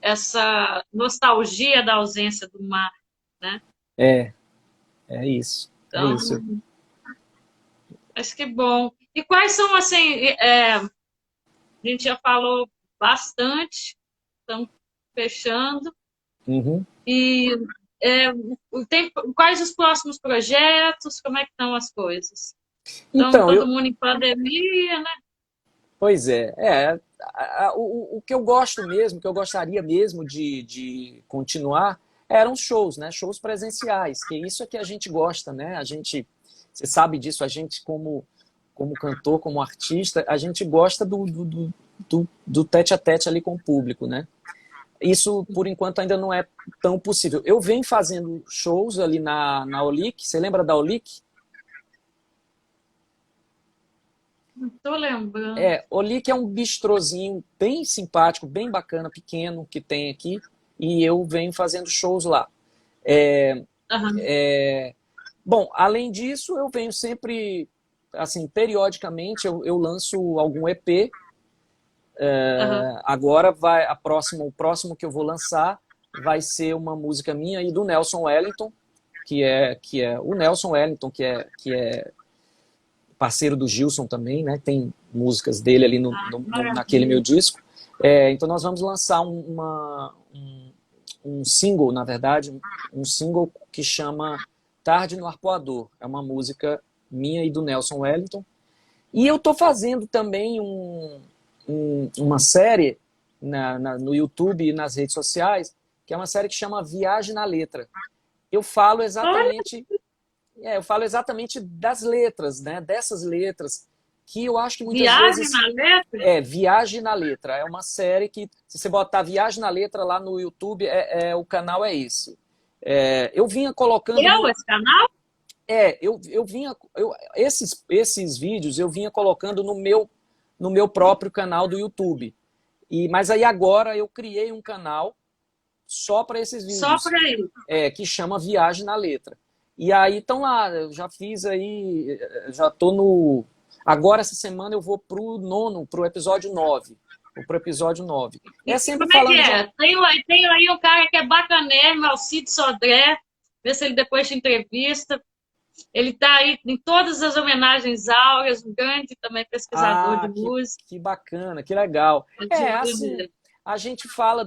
A: essa nostalgia da ausência do mar, né?
B: É isso.
A: Então, acho que bom. E quais são, assim, a gente já falou bastante, estamos fechando.
B: Uhum.
A: E quais os próximos projetos? Como é que estão as coisas? Então, todo mundo em pandemia, né?
B: Pois o que eu gosto mesmo, que eu gostaria mesmo de continuar, eram shows, né? Shows presenciais, que isso é que a gente gosta, né? Você sabe disso, a gente como cantor, como artista, a gente gosta do tete-a-tete ali com o público, né? Isso, por enquanto, ainda não é tão possível. Eu venho fazendo shows ali na Olic. Você lembra da Olic?
A: Não estou lembrando.
B: Olic é um bistrozinho bem simpático, bem bacana, pequeno, que tem aqui. E eu venho fazendo shows lá. Bom, além disso, eu venho sempre, assim, periodicamente, eu lanço algum EP. Agora o próximo que eu vou lançar vai ser uma música minha e do Nelson Wellington, que é o Nelson Wellington, que é parceiro do Gilson também, né? Tem músicas dele ali naquele meu disco. Então nós vamos lançar um single, na verdade, um single que chama Tarde no Arpoador. É uma música minha e do Nelson Wellington. E eu estou fazendo também uma série no YouTube e nas redes sociais, que é uma série que chama Viagem na Letra. Eu falo exatamente, das letras, né? Dessas letras, que eu acho que muitas
A: Viagem
B: vezes...
A: na Letra?
B: Viagem na Letra. É uma série que, se você botar Viagem na Letra lá no YouTube, o canal é esse. Eu vinha colocando...
A: Esse canal?
B: Esses vídeos eu vinha colocando no meu próprio canal do YouTube. Mas aí agora eu criei um canal só para esses
A: Só
B: vídeos.
A: para ele.
B: Que chama Viagem na Letra. E aí estão lá, eu já fiz aí, já estou no... Agora, essa semana, eu vou pro episódio 9. Pro episódio 9. Sempre
A: como
B: falando
A: é que é? Tem aí um cara que é bacanérrimo, Alcide Sodré, vê se ele depois te entrevista. Ele está aí em todas as homenagens áureas, um grande também pesquisador de música.
B: Que bacana, que legal. Assim, a gente fala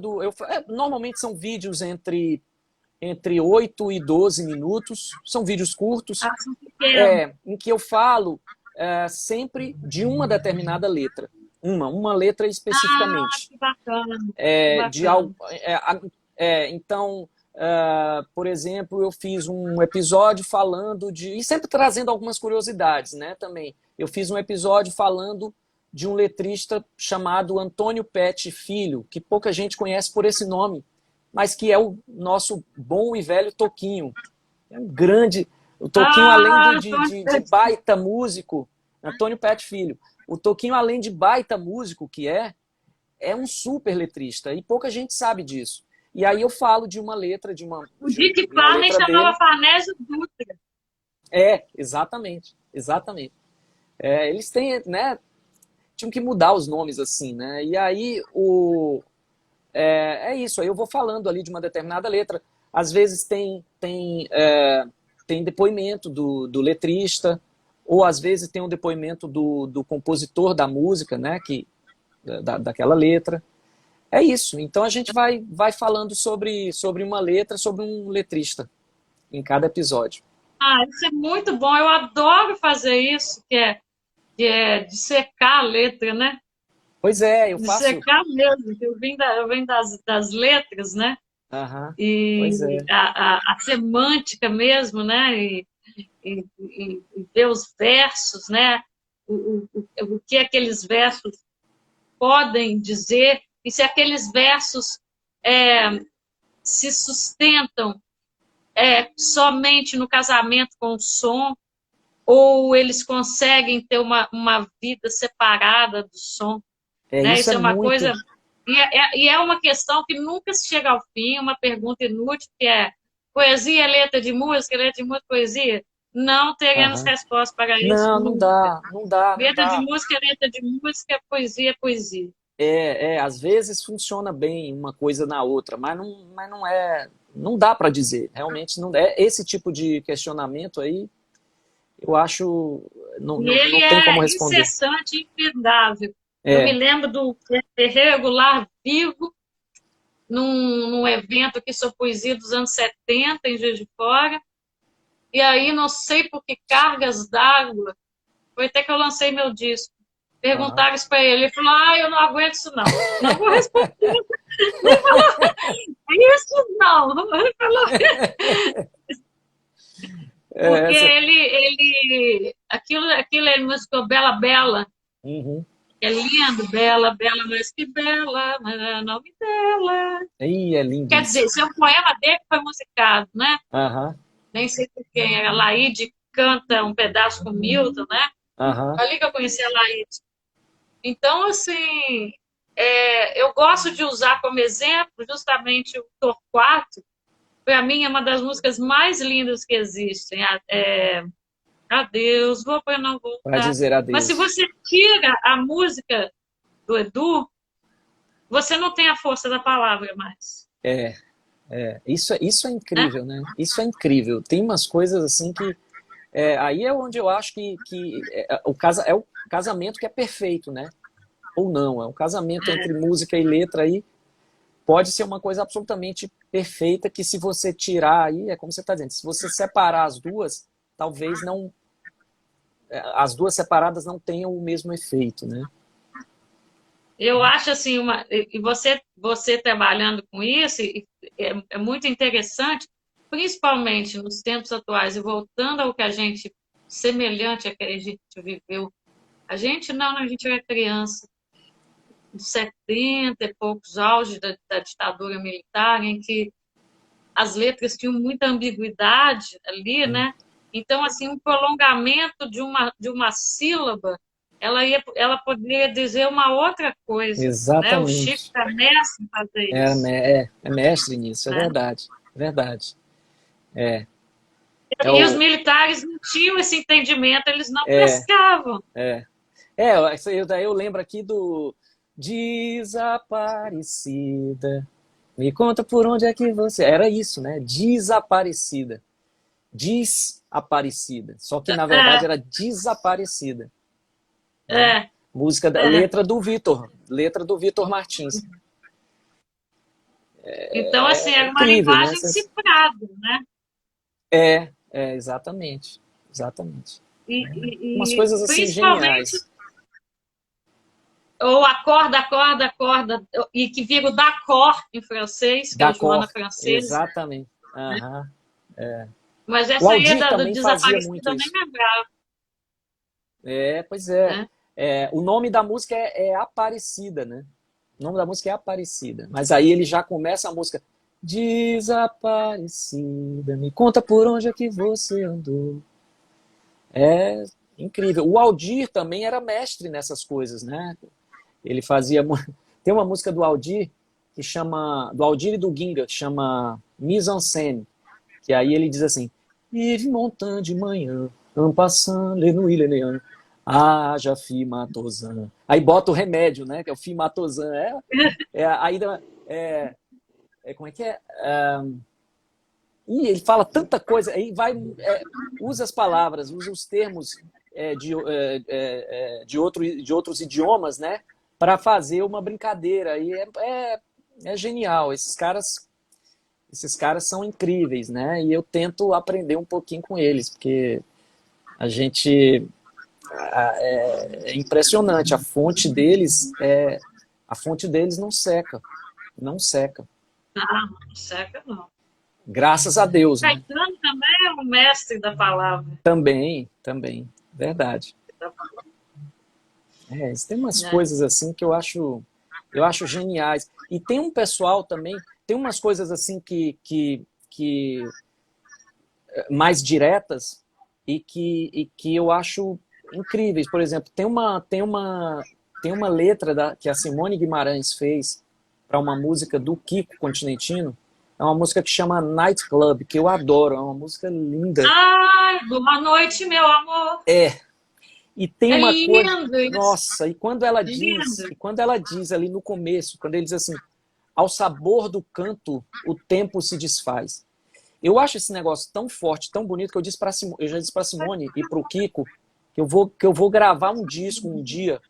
B: normalmente são vídeos entre 8 e 12 minutos, são vídeos curtos, em que eu falo sempre de uma determinada letra. Uma letra especificamente.
A: Que bacana.
B: Então, por exemplo, eu fiz um episódio falando de... E sempre trazendo algumas curiosidades, né, também. Eu fiz um episódio falando de um letrista chamado Antônio Pet Filho, que pouca gente conhece por esse nome, mas que é o nosso bom e velho Toquinho. É um grande... O Toquinho, além de baita músico, Antônio Pet Filho, o Toquinho, além de baita músico que é um super letrista, e pouca gente sabe disso. E aí eu falo de uma letra, de uma...
A: O Dick Farney chamava Farnésio Dutra.
B: Exatamente. Eles têm, né, tinham que mudar os nomes assim, né? E aí é isso, aí eu vou falando ali de uma determinada letra. Às vezes tem depoimento do letrista, ou às vezes tem um depoimento do compositor da música, né, daquela letra. É isso. Então a gente vai falando sobre uma letra, sobre um letrista em cada episódio.
A: Isso é muito bom. Eu adoro fazer isso, que é dissecar a letra, né?
B: Pois é, eu faço...
A: Dissecar mesmo, que eu venho das letras, né?
B: Pois é.
A: A semântica mesmo, né? E ver os versos, né? O que aqueles versos podem dizer, e se aqueles versos se sustentam somente no casamento com o som, ou eles conseguem ter uma vida separada do som. Né? Isso é uma
B: muito...
A: coisa... E é uma questão que nunca se chega ao fim, uma pergunta inútil, que é: poesia é letra de música, poesia? Não teremos resposta para isso.
B: Não dá.
A: Letra de música é letra de música, poesia é poesia.
B: Às vezes funciona bem uma coisa na outra, mas não é... Não dá para dizer, realmente não é. Esse tipo de questionamento aí, eu acho, não tem como responder.
A: Ele é incessante, infindável. Eu me lembro do Ferreira Goulart vivo, num evento aqui sobre poesia dos anos 70, em Juiz de Fora, e aí não sei por que cargas d'água, foi até que eu lancei meu disco. Perguntaram isso para ele falou: eu não aguento isso não. Não vou responder. Ele falou: isso não. Ele falou... Porque ele... Aquilo ele musical Bela Bela. É lindo, Bela, mas que bela, mas é o nome dela.
B: É lindo.
A: Quer dizer, esse é um poema dele que foi musicado, né? Nem sei por quem. A Laíde canta um pedaço com Milton, né? Ali que eu conheci a Laíde. Então, assim, eu gosto de usar como exemplo justamente o Torquato. Para mim, é uma das músicas mais lindas que existem. Adeus, vou para não voltar.
B: Para dizer adeus.
A: Mas se você tira a música do Edu, você não tem a força da palavra mais.
B: Isso é incrível, né? Isso é incrível. Tem umas coisas assim que... aí é onde eu acho que o casamento que é perfeito, né? ou não. É um casamento entre música e letra aí. Pode ser uma coisa absolutamente perfeita que se você tirar aí, é como você está dizendo, se você separar as duas, talvez não, as duas separadas não tenham o mesmo efeito, né?
A: Eu acho assim, e você trabalhando com isso, é muito interessante, principalmente nos tempos atuais, e voltando ao que a gente, semelhante a que a gente viveu. A gente não, a gente era criança, de 70 e poucos, auge da ditadura militar, em que as letras tinham muita ambiguidade ali, né? Então, assim, um prolongamento de uma sílaba, ela poderia dizer uma outra coisa, né? O Chico
B: Exatamente.
A: era mestre em fazer isso,
B: É mestre nisso, é
A: né?
B: verdade. É verdade. É, é
A: E os
B: o,
A: militares não tinham esse entendimento, eles não
B: é,
A: pescavam.
B: é. Isso aí, daí eu lembro aqui do Desaparecida. Me conta por onde é que você. Era isso, né? Desaparecida. Desaparecida. Só que na verdade
A: É,
B: era desaparecida, né?
A: é,
B: Música da
A: é.
B: letra do Vitor Martins.
A: Então, assim,
B: É
A: era uma
B: incrível, né?
A: linguagem cifrada, né?
B: Exatamente. Exatamente.
A: E,
B: Umas
A: e, e
B: coisas assim
A: principalmente
B: geniais.
A: ou acorda, acorda, acorda, e que vira o d'accord em francês, que é o Joana
B: D'accord,
A: francesa,
B: exatamente.
A: né?
B: Aham.
A: Mas
B: O
A: essa aí é
B: Aldir
A: da
B: também fazia muito
A: desaparecida, eu nem
B: isso.
A: lembrava,
B: Pois é.
A: né?
B: O nome da música é Aparecida, né? O nome da música é Aparecida. Mas aí ele já começa a música Desaparecida, me conta por onde é que você andou. É incrível. O Aldir também era mestre nessas coisas, né? Ele fazia. Tem uma música do Aldir que chama. Do Aldir e do Ginga, que chama Mise en Scène. Que aí ele diz assim: Yves Montand de manhã, en passant, le nuit, le néant. Haja Fimatozan. Aí bota o remédio, né? Que é o Fimatozan. Aí como é que é? E ele fala tanta coisa, aí usa as palavras, usa os termos de outros idiomas, né? Para fazer uma brincadeira. E é genial. Esses caras são incríveis, né? E eu tento aprender um pouquinho com eles, porque a gente é impressionante. A fonte deles não seca, não seca.
A: Não, não seca, não.
B: Graças a Deus, né?
A: Caetano também é o mestre da palavra.
B: Também, verdade. Tem umas
A: Né?
B: coisas assim que eu acho geniais. E tem um pessoal também, tem umas coisas assim que mais diretas e que eu acho incríveis. Por exemplo, tem uma letra que a Simone Guimarães fez para uma música do Kiko Continentino. É uma música que chama Night Club, que eu adoro. É uma música linda.
A: Ai, boa noite, meu amor.
B: E tem
A: É
B: uma coisa,
A: lindo isso.
B: nossa, e quando ela diz ali no começo, quando ele diz assim, ao sabor do canto, o tempo se desfaz. Eu acho esse negócio tão forte, tão bonito, que eu já disse para Simone e para o Kiko que eu vou gravar um disco um dia,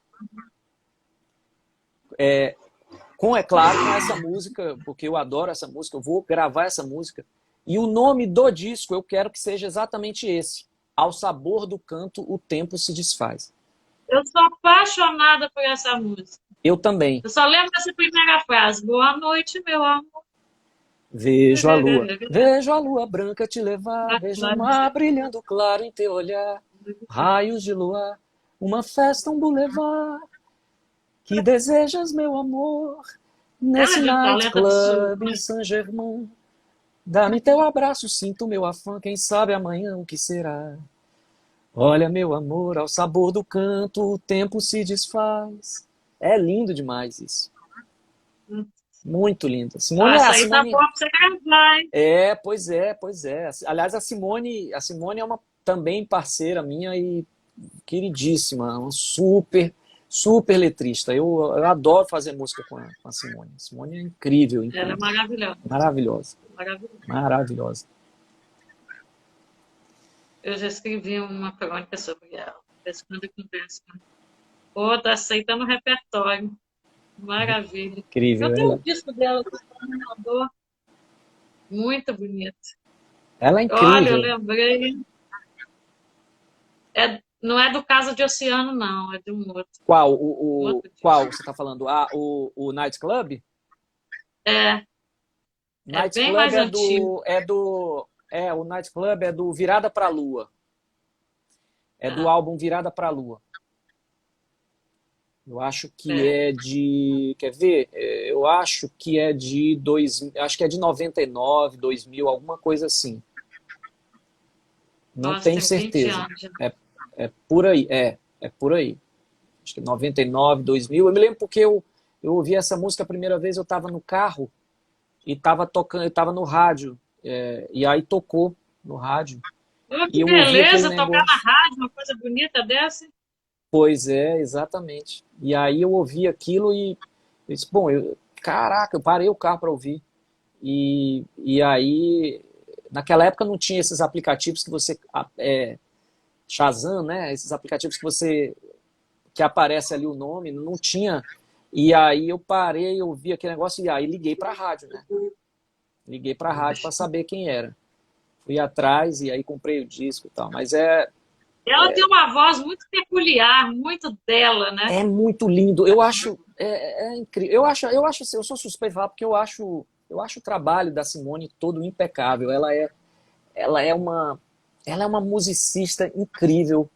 B: claro, com essa música, porque eu adoro essa música, eu vou gravar essa música. E o nome do disco eu quero que seja exatamente esse. Ao sabor do canto, o tempo se desfaz.
A: Eu sou apaixonada por essa música.
B: Eu também.
A: Eu só lembro dessa primeira frase. Boa noite, meu amor.
B: Vejo a lua branca te levar, vejo o mar brilhando claro em teu olhar, raios de luar, uma festa, um bulevar, que desejas, meu amor,
A: Ela
B: nesse
A: é de um
B: night
A: talento absurdo,
B: club em
A: né?
B: Saint-Germain. Dá-me teu abraço, sinto meu afã, quem sabe amanhã o que será. Olha, meu amor, ao sabor do canto, o tempo se desfaz. É lindo demais isso. Muito lindo.
A: Ah,
B: Simone,
A: essa
B: a
A: aí tá
B: Simone
A: boa pra você gravar, hein?
B: Pois é, pois é. Aliás, a Simone é uma também parceira minha e queridíssima, uma super, super letrista. Eu adoro fazer música com a Simone. A Simone é incrível,
A: Ela é
B: incrível.
A: maravilhosa.
B: Maravilhosa,
A: Maravilhosa.
B: maravilhosa.
A: Eu já escrevi uma crônica sobre ela. De vez em quando eu converso com ela. Pô, tá aceitando o repertório. Maravilha. Eu
B: Incrível.
A: tenho um disco dela, que me mandou, muito bonito.
B: Ela é
A: Olha, eu
B: incrível.
A: lembrei. Não é do Casa de Oceano, não, é de
B: Qual?
A: um outro
B: Qual
A: disco.
B: você está falando? Ah, o Night Club?
A: É, é
B: Night
A: bem
B: Club
A: mais antigo.
B: o Night Club é do Virada pra Lua. É do
A: É,
B: álbum Virada pra Lua. Eu acho que
A: é.
B: é de, quer ver? Eu acho que é de acho que é de 99, 2000, alguma coisa assim. Não
A: Nossa,
B: tenho
A: tem 20
B: certeza.
A: anos já.
B: É por aí, é por aí. Acho que 99, 2000. Eu me lembro porque eu ouvi essa música a primeira vez, eu estava no carro e estava tocando, eu estava no rádio, e aí tocou no rádio.
A: Oh,
B: E
A: que
B: eu ouvi aquele
A: beleza, tocar na
B: negócio.
A: rádio, uma coisa bonita dessa.
B: Pois é, exatamente. E aí eu ouvi aquilo e eu disse, bom, caraca, eu parei o carro para ouvir. E aí, naquela época não tinha esses aplicativos que você, Shazam, né? Esses aplicativos que aparece ali o nome, não tinha. E aí eu parei, eu vi aquele negócio e aí liguei para a rádio, né? Liguei para a rádio para saber quem era. Fui atrás e aí comprei o disco e tal. Mas
A: Ela tem uma voz muito peculiar, muito dela, né?
B: é muito lindo. Eu acho incrível. Eu acho assim, eu sou suspeito de falar porque eu acho o trabalho da Simone todo impecável. Ela é uma ela é uma musicista incrível,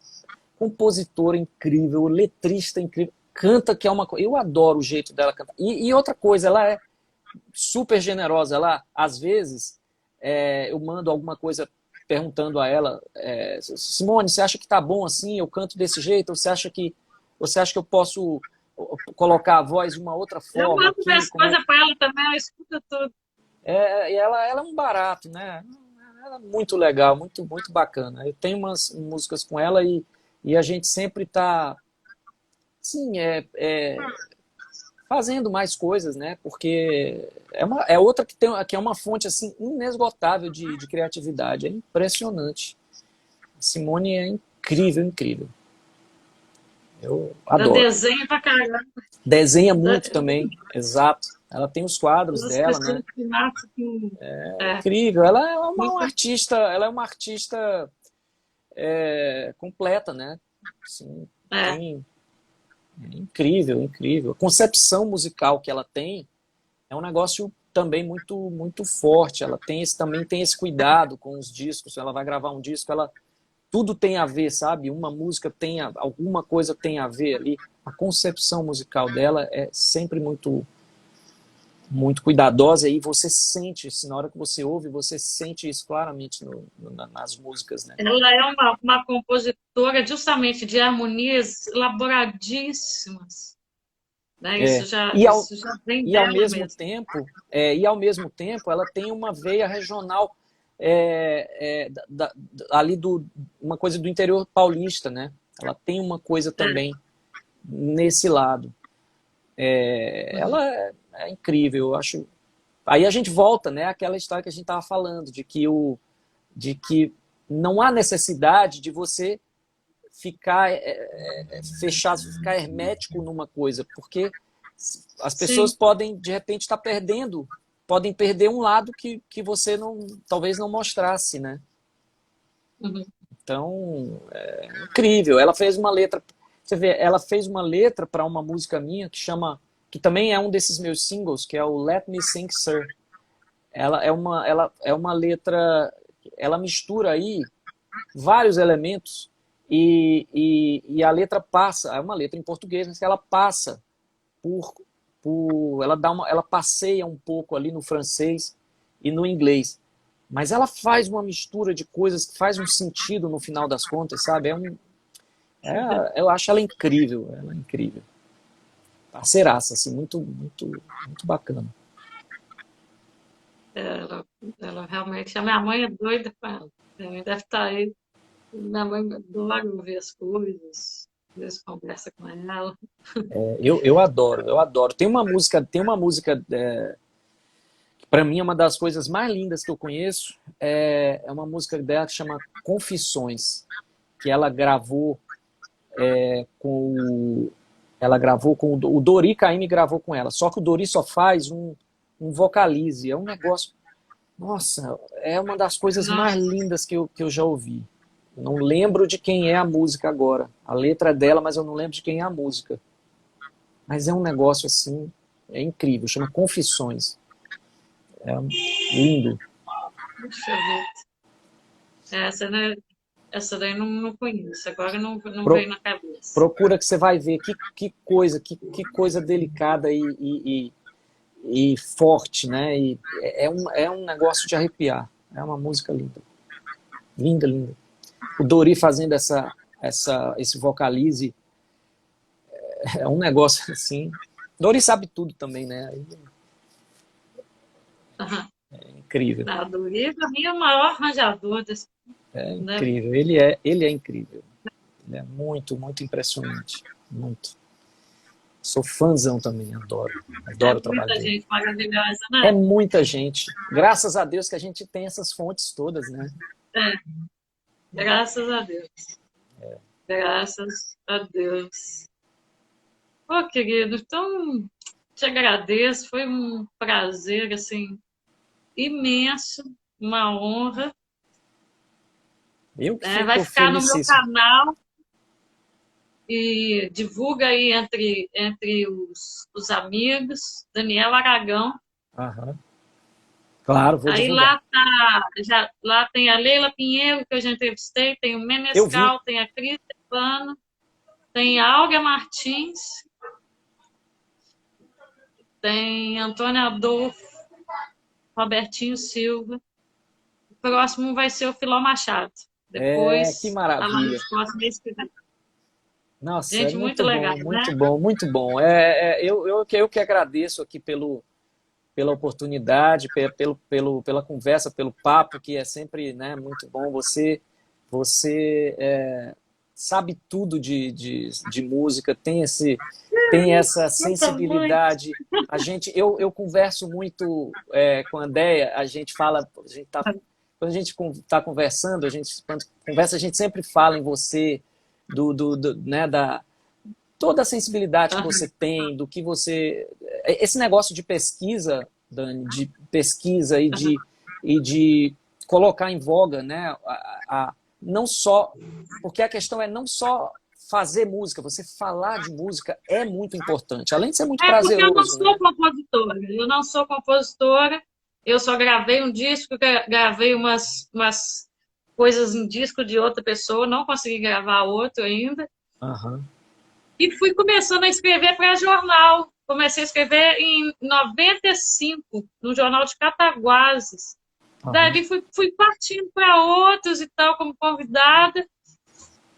B: compositora incrível, letrista incrível, canta que é uma coisa. Eu adoro o jeito dela cantar. E outra coisa, ela é super generosa. Ela, às vezes, eu mando alguma coisa perguntando a ela, Simone, você acha que tá bom assim? Eu canto desse jeito? Ou você acha que eu posso colocar a voz de uma outra
A: Eu
B: forma
A: mando
B: aqui?
A: minhas
B: Como é
A: coisas
B: que...
A: para ela também, ela escuta tudo.
B: E ela é um barato, né? Ela é muito legal, muito, muito bacana. Eu tenho umas músicas com ela e a gente sempre tá, sim, fazendo mais coisas, né? Porque é outra que é uma fonte assim inesgotável de criatividade. É impressionante. A Simone é incrível, incrível. Eu
A: Eu
B: adoro.
A: desenho pra caramba.
B: Desenha muito também, exato. Ela tem os quadros
A: As
B: dela, né?
A: pessoas que nascem com. É,
B: Incrível. Ela é uma
A: muito.
B: artista, ela é uma artista completa, né? Assim,
A: É.
B: tem incrível, incrível. A concepção musical que ela tem é um negócio também muito muito forte. Ela também tem esse cuidado com os discos. Ela vai gravar um disco, ela tudo tem a ver, sabe? Uma música alguma coisa tem a ver ali. A concepção musical dela é sempre muito muito cuidadosa e você sente, na hora que você ouve, você sente isso claramente nas músicas, né?
A: Ela é uma compositora justamente de harmonias elaboradíssimas. Né?
B: É,
A: Isso já vem
B: e ao
A: dela
B: mesmo
A: mesmo.
B: tempo, ela tem uma veia regional ali uma coisa do interior paulista, né? Ela tem uma coisa
A: É.
B: também nesse lado.
A: Uhum.
B: Ela é incrível, eu acho. Aí a gente volta, né? Àquela história que a gente estava falando de que não há necessidade de você ficar fechado, ficar hermético numa coisa, porque as pessoas
A: Sim.
B: podem, de repente, estar podem perder um lado que você talvez não mostrasse, né?
A: Uhum.
B: Então, incrível. Ela fez uma letra, você vê, ela fez uma letra para uma música minha que também é um desses meus singles, que é o Let Me Sing Sir. Ela é uma letra, ela mistura aí vários elementos e a letra passa, é uma letra em português, mas que ela passa por, ela passeia um pouco ali no francês e no inglês. Mas ela faz uma mistura de coisas que faz um sentido no final das contas, sabe? Eu acho ela é incrível. Parceiraça, assim, muito, muito, muito bacana.
A: Ela, ela realmente. A minha mãe é doida com ela. Minha mãe deve estar aí. Minha mãe adora ouvir as coisas. Às vezes conversa com ela.
B: Eu adoro, eu adoro. Tem uma música que para mim é uma das coisas mais lindas que eu conheço. É uma música dela que chama Confissões, que ela gravou com Ela gravou com o Dori Caymmi, gravou com ela. Só que o Dori só faz um vocalize. É um negócio. Nossa, é uma das coisas mais
A: Nossa,
B: lindas que eu já ouvi. Eu não lembro de quem é a música agora. A letra é dela, mas eu não lembro de quem é a música. Mas é um negócio assim, é incrível. Chama Confissões. É lindo.
A: deixa eu ver. Essa, né? Essa daí não conheço. Agora não
B: Pro,
A: veio na cabeça.
B: procura que você vai ver que coisa delicada e forte, né? E é um negócio de arrepiar. É uma música linda. Linda, linda. O Dori fazendo esse vocalize é um negócio assim. Dori sabe tudo também, né?
A: Aham.
B: É incrível.
A: A do Rio, pra mim, é o maior arranjador desse,
B: É
A: né?
B: incrível. Ele é incrível. Ele é muito, muito impressionante. Muito. Sou fãzão também, adoro.
A: É
B: Adoro o trabalho
A: muita
B: dele.
A: gente maravilhosa,
B: É
A: né?
B: muita gente. Graças a Deus que a gente tem essas fontes todas, né?
A: É, graças a Deus. Graças a Deus. Ô, querido, então te agradeço. Foi um prazer, assim, imenso, uma honra.
B: Eu que
A: Né? Vai
B: fico
A: ficar no meu
B: felicíssimo.
A: canal e divulga aí entre os amigos, Daniel Aragão.
B: Aham. Claro, vou
A: Aí
B: divulgar.
A: lá tem a Leila Pinheiro, que eu já entrevistei, tem o
B: Eu vi.
A: Menescal, tem a Cris Stefano, tem a Olga Martins, tem Antônio Adolfo, Robertinho Silva. O próximo vai ser o Filó Machado.
B: É, que
A: Depois, a
B: maravilha.
A: Laís Costa mês que vem.
B: Nossa, é
A: Gente muito
B: muito
A: legal,
B: bom,
A: né?
B: muito bom, muito bom. Eu que agradeço aqui pela oportunidade, pela conversa, pelo papo, que é sempre, né, muito bom. Você sabe tudo de música, tem essa
A: Sinto muito.
B: sensibilidade. Eu converso muito com a Déia, a gente fala, quando a gente está conversando, quando conversa, a gente sempre fala em você, né, toda a sensibilidade que você tem, do que você. Esse negócio de pesquisa, Dani, de pesquisa e de colocar em voga, né? Não só. Porque a questão é não só fazer música, você falar de música é muito importante, além de ser muito
A: É porque eu não
B: prazeroso,
A: sou
B: né?
A: compositora. Eu não sou compositora. Eu só gravei um disco, gravei umas coisas em disco de outra pessoa, não consegui gravar outro ainda.
B: Aham,
A: E fui começando a escrever para jornal. Comecei a escrever em 95, no jornal de Cataguases.
B: aham.
A: Daí fui partindo para outros e tal, como convidada.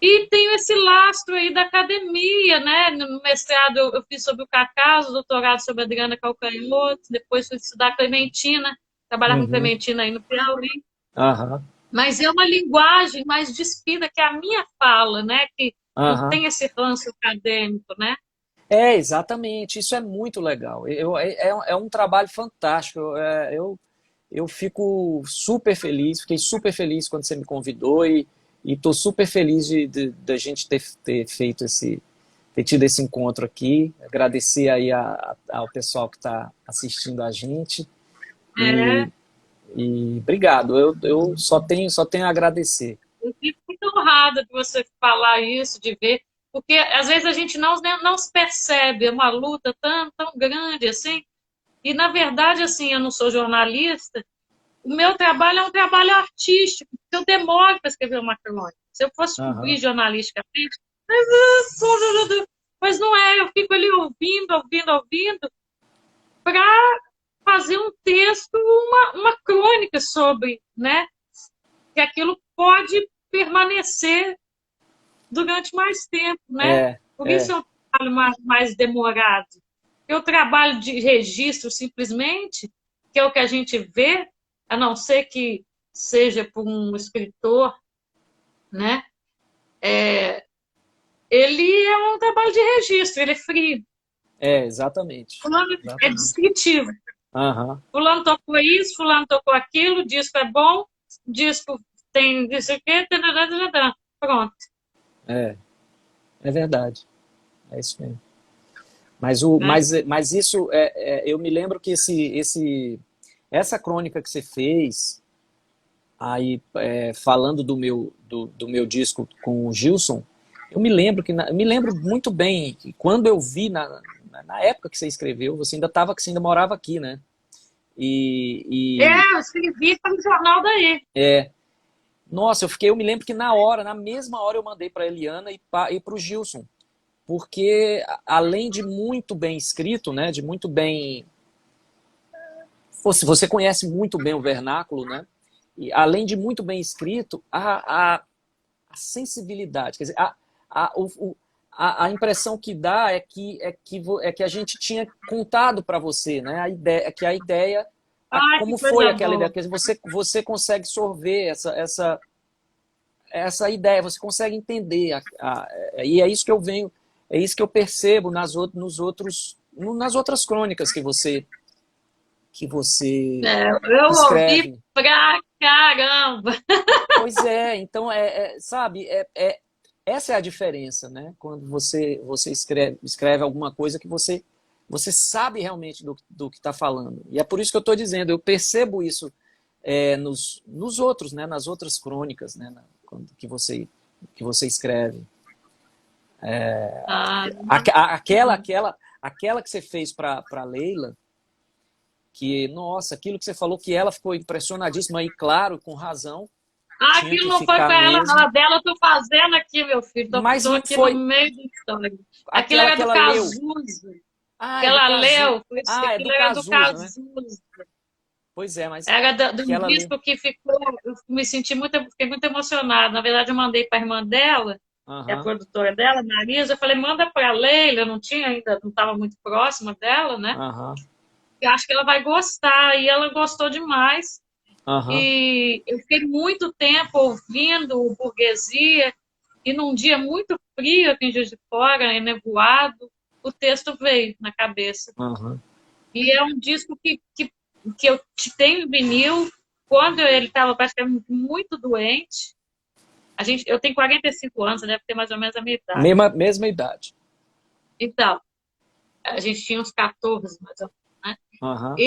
A: E tenho esse lastro aí da academia, né? No mestrado eu fiz sobre o Cacau, doutorado sobre a Adriana Calcanhoto, depois fui estudar Clementina, trabalhar com
B: Uhum,
A: Clementina aí no Piauí.
B: aham,
A: Mas é uma linguagem mais despida que a minha fala, né? Que não
B: aham.
A: tem esse ranço acadêmico, né?
B: É, exatamente. Isso é muito legal. É um trabalho fantástico. Eu fico super feliz, fiquei super feliz quando você me convidou e estou super feliz de a gente ter feito ter tido esse encontro aqui. Agradecer aí ao pessoal que está assistindo a gente
A: É,
B: e, e obrigado. Eu só tenho a agradecer.
A: eu fico muito honrada de você falar isso, de ver, porque às vezes a gente não se percebe, é uma luta tão grande assim. E, na verdade, assim, eu não sou jornalista, o meu trabalho é um trabalho artístico, porque eu demoro para escrever uma crônica. Se eu fosse
B: Aham,
A: cumprir jornalisticamente, mas não é, eu fico ali ouvindo, para fazer um texto, uma crônica sobre, né, que aquilo pode permanecer durante mais tempo, né?
B: é,
A: Por isso
B: é,
A: é um trabalho mais demorado. Eu trabalho de registro simplesmente, que é o que a gente vê, a não ser que seja por um escritor, né? Ele é um trabalho de registro, ele é frio.
B: exatamente.
A: Fulano é
B: Exatamente.
A: descritivo.
B: Aham,
A: Fulano tocou isso, fulano tocou aquilo, o disco é bom, o disco tem isso aqui, pronto.
B: é, é verdade. É isso mesmo.
A: né?
B: Mas isso, eu me lembro que essa crônica que você fez, aí falando do meu disco com o Gilson, eu me lembro me lembro muito bem que quando eu vi na época que você escreveu, você você ainda morava aqui, né? E
A: Eu escrevi para o jornal daí.
B: nossa, eu me lembro que na mesma hora eu mandei para a Eliana e para o Gilson, porque além de muito bem escrito, né, de muito bem, você conhece muito bem o vernáculo, né? E além de muito bem escrito, a sensibilidade, quer dizer, a, o, a impressão que dá é que a gente tinha contado para você, né? A ideia,
A: Ai, que
B: como foi
A: coisa
B: aquela ideia,
A: boa.
B: porque você consegue sorver essa ideia, você consegue entender, e é isso que eu venho, é isso que eu percebo nas outras crônicas que você
A: Eu ouvi
B: escreve.
A: pra caramba.
B: Pois é, então sabe, essa é a diferença, né? Quando você escreve alguma coisa que você sabe realmente do que está falando. E é por isso que eu estou dizendo, eu percebo isso nos outros, né? Nas outras crônicas, né? Que você escreve.
A: Ah,
B: Aquela que você fez para Leila, que, nossa, aquilo que você falou que ela ficou impressionadíssima e, claro, com razão, tinha
A: aquilo
B: que
A: não foi
B: ficar
A: para ela, não.
B: mesmo.
A: A dela eu tô fazendo aqui, meu filho.
B: Mas
A: Tô
B: não
A: aqui no
B: foi
A: meio da história. Aquilo
B: aquela
A: era
B: que
A: do
B: ela leu.
A: Cazuza.
B: Ah,
A: Que
B: é do
A: ela
B: Cazu.
A: leu,
B: Ah, é do
A: aquilo era do
B: Cazuza, né?
A: Cazuza.
B: Pois é, mas
A: Era de
B: que
A: um
B: ela leu.
A: disco que ficou. Eu me senti muito, fiquei muito emocionada. Na verdade, eu mandei para a irmã dela, que é a
B: Aham,
A: produtora dela, Marisa. Eu falei, manda para a Leila. Eu não tinha ainda, não estava muito próxima dela, né?
B: aham,
A: Eu acho que ela vai gostar. E ela gostou demais.
B: aham,
A: E eu fiquei muito tempo ouvindo o Burguesia. E num dia muito frio aqui em Juiz de Fora, nevoado, o texto veio na cabeça.
B: aham,
A: E é um disco que eu tenho vinil quando ele estava praticamente muito doente. Eu tenho 45 anos, deve ter mais ou menos a minha idade.
B: mesma idade.
A: Então, a gente tinha uns 14, mais ou menos. Né?
B: Aham,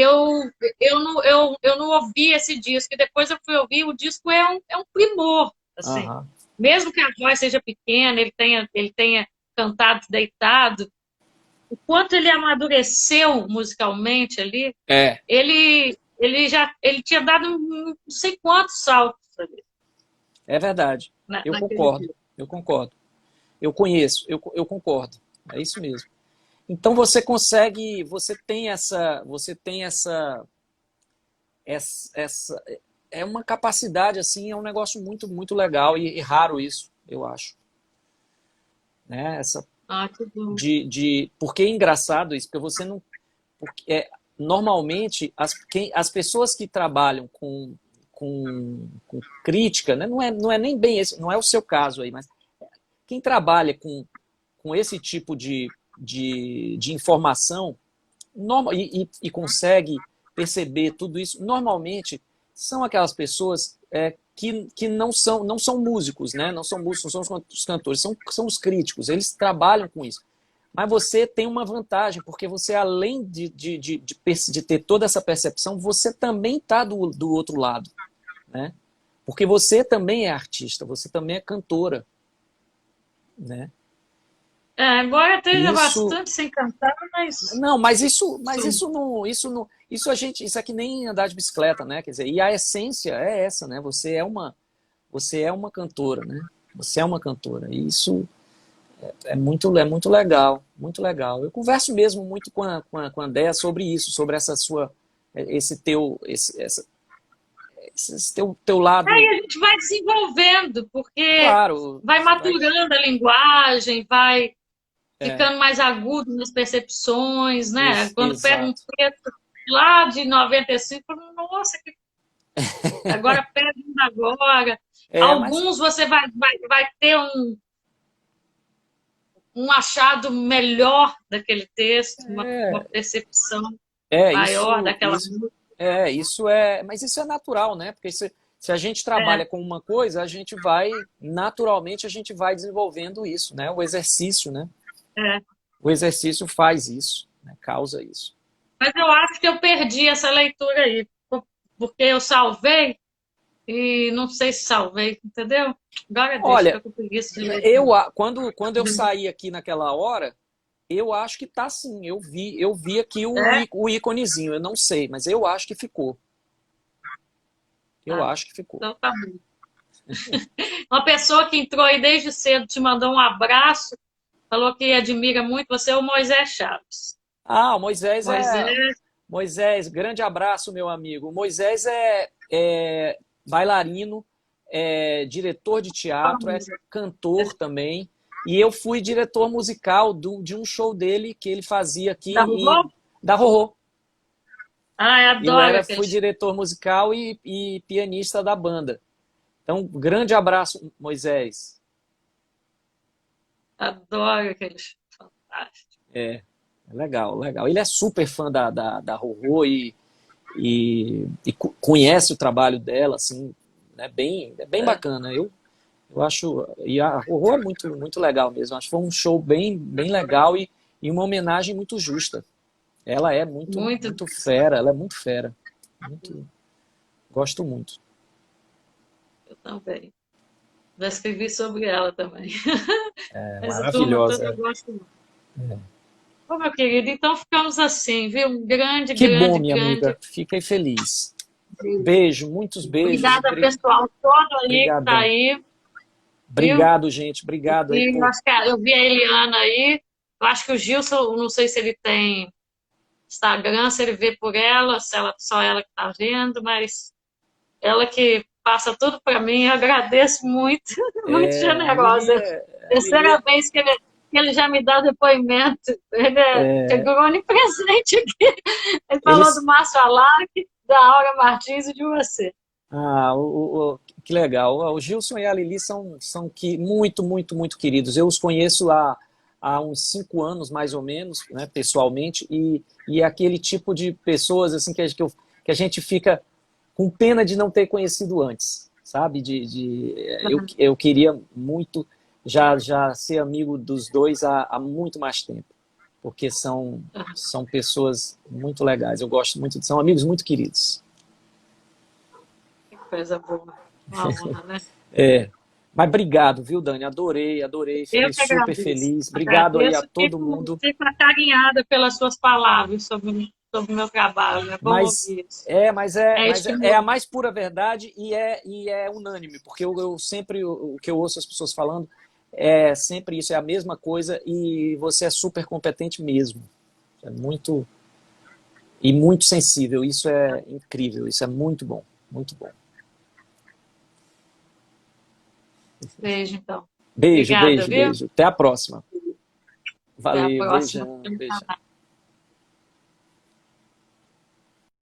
A: Eu não ouvi esse disco, e depois eu fui ouvir. O disco é um primor, assim.
B: aham.
A: Mesmo que a voz seja pequena, ele tenha cantado deitado, o quanto ele amadureceu musicalmente ali,
B: É,
A: ele tinha dado não sei quantos saltos ali,
B: é verdade. Eu
A: naquele
B: concordo,
A: dia.
B: eu concordo. Eu conheço, eu concordo. É isso mesmo. Então você tem essa é uma capacidade assim, é um negócio muito muito legal e raro isso, eu acho, né? Essa
A: Ah, que bom.
B: porque é engraçado isso, porque você não porque normalmente as pessoas que trabalham com crítica, né? Não é nem bem esse, não é o seu caso aí, mas quem trabalha com esse tipo de informação e consegue perceber tudo isso, normalmente são aquelas pessoas que não são músicos, né? Não são músicos, não são os cantores, são os críticos, eles trabalham com isso. Mas você tem uma vantagem, porque você, além de ter toda essa percepção, você também está do outro lado, né? Porque você também é artista, você também é cantora, né?
A: Embora eu esteja
B: Isso,
A: bastante sem cantar, mas
B: não, mas
A: sim.
B: isso é que nem andar de bicicleta, né? Quer dizer, e a essência é essa, né? Você é uma cantora, né? Você é uma cantora. E isso é muito legal, muito legal. Eu converso mesmo muito com a Déia sobre isso, sobre essa sua, esse teu, esse teu
A: Aí
B: lado,
A: a gente vai desenvolvendo, porque
B: claro,
A: vai
B: vai,
A: maturando a linguagem, vai
B: é,
A: ficando mais agudo nas percepções, né? Quando pega um
B: exato.
A: texto lá de 95, eu falo, nossa, agora pega um agora.
B: Mas
A: Alguns você vai ter um achado melhor daquele texto, uma percepção
B: é
A: maior
B: isso,
A: daquela música.
B: mas isso é natural, né? Porque se a gente trabalha
A: É,
B: com uma coisa, naturalmente a gente vai desenvolvendo isso, né? O exercício, né?
A: é.
B: O exercício faz isso, né? Causa isso.
A: Mas eu acho que eu perdi essa leitura aí, porque eu salvei e não sei se salvei, entendeu? Agora deixa,
B: Olha,
A: tô com preguiça de ler.
B: quando eu saí aqui naquela hora, eu acho que tá sim. Eu vi aqui
A: É?
B: o íconezinho. Eu não sei, mas eu acho que ficou. Eu
A: Ah,
B: acho que ficou.
A: então tá bom. Uma pessoa que entrou aí desde cedo te mandou um abraço, falou que admira muito você, é o Moisés Chaves.
B: Ah, o Moisés
A: Moisés,
B: Moisés, grande abraço, meu amigo. O Moisés é bailarino, é diretor de teatro, é cantor também. E eu fui diretor musical de um show dele que ele fazia aqui
A: da Rubão?
B: da Rorô.
A: Ah, eu
B: Eu
A: adoro
B: fui
A: aqueles.
B: diretor musical e pianista da banda. Então, grande abraço, Moisés.
A: Adoro aqueles. Fantástico.
B: É legal, legal. Ele é super fã da Rorô e conhece o trabalho dela, assim, é bem
A: É,
B: bacana. Eu acho, e a Rorô é muito, muito legal mesmo. Acho que foi um show bem legal e uma homenagem muito justa. Ela é muito,
A: muito,
B: muito fera, ela é muito fera. Muito, gosto muito.
A: eu também. Já escrevi sobre ela também.
B: É
A: Mas a turma toda eu
B: maravilhosa.
A: gosto muito. Ô, meu querido, então ficamos assim, viu? Um grande,
B: Que bom,
A: grande,
B: minha
A: grande
B: amiga. Fiquei feliz.
A: beijo.
B: Beijo, muitos beijos.
A: Obrigada, pessoal todo aí que tá
B: Brigadão.
A: aí, viu?
B: Obrigado, gente. Obrigado aí
A: E eu
B: por.
A: acho que eu vi a Eliana aí. Eu acho que o Gilson, não sei se ele tem Instagram, se ele vê por ela, se ela, só ela que tá vendo, mas ela que passa tudo para mim, eu agradeço muito, muito generosa.
B: A Lili
A: Terceira vez que ele já me dá depoimento, ele chegou onipresente aqui. Ele falou do
B: eles.
A: Márcio Alarque, da Aura Martins e de você.
B: Ah, que legal. O Gilson e a Lili são muito, muito, muito queridos. Eu os conheço há uns 5 anos, mais ou menos, né, pessoalmente, e é aquele tipo de pessoas assim que a gente fica com pena de não ter conhecido antes, sabe? Eu queria muito já ser amigo dos dois há muito mais tempo, porque são pessoas muito legais. Eu gosto muito, são amigos muito queridos.
A: Que coisa boa. Uma honra, né?
B: É. Mas obrigado, viu, Dani? Adorei,
A: Eu
B: fiquei
A: que
B: super
A: agradeço.
B: feliz. Obrigado aí a
A: Agradeço,
B: todo mundo.
A: fico acarinhada pelas suas palavras sobre o meu trabalho. É bom
B: Mas
A: ouvir isso.
B: é,
A: É isso que
B: é a
A: me...
B: mais pura verdade e é unânime, porque eu sempre o que eu ouço as pessoas falando é sempre isso, é a mesma coisa e você é super competente mesmo. É muito e muito sensível. Isso é incrível, isso é muito bom, muito bom.
A: Beijo, então.
B: Beijo,
A: Obrigada,
B: beijo,
A: viu?
B: beijo. Até a próxima.
A: Até a
B: Valeu,
A: próxima.
B: beijão, beijão.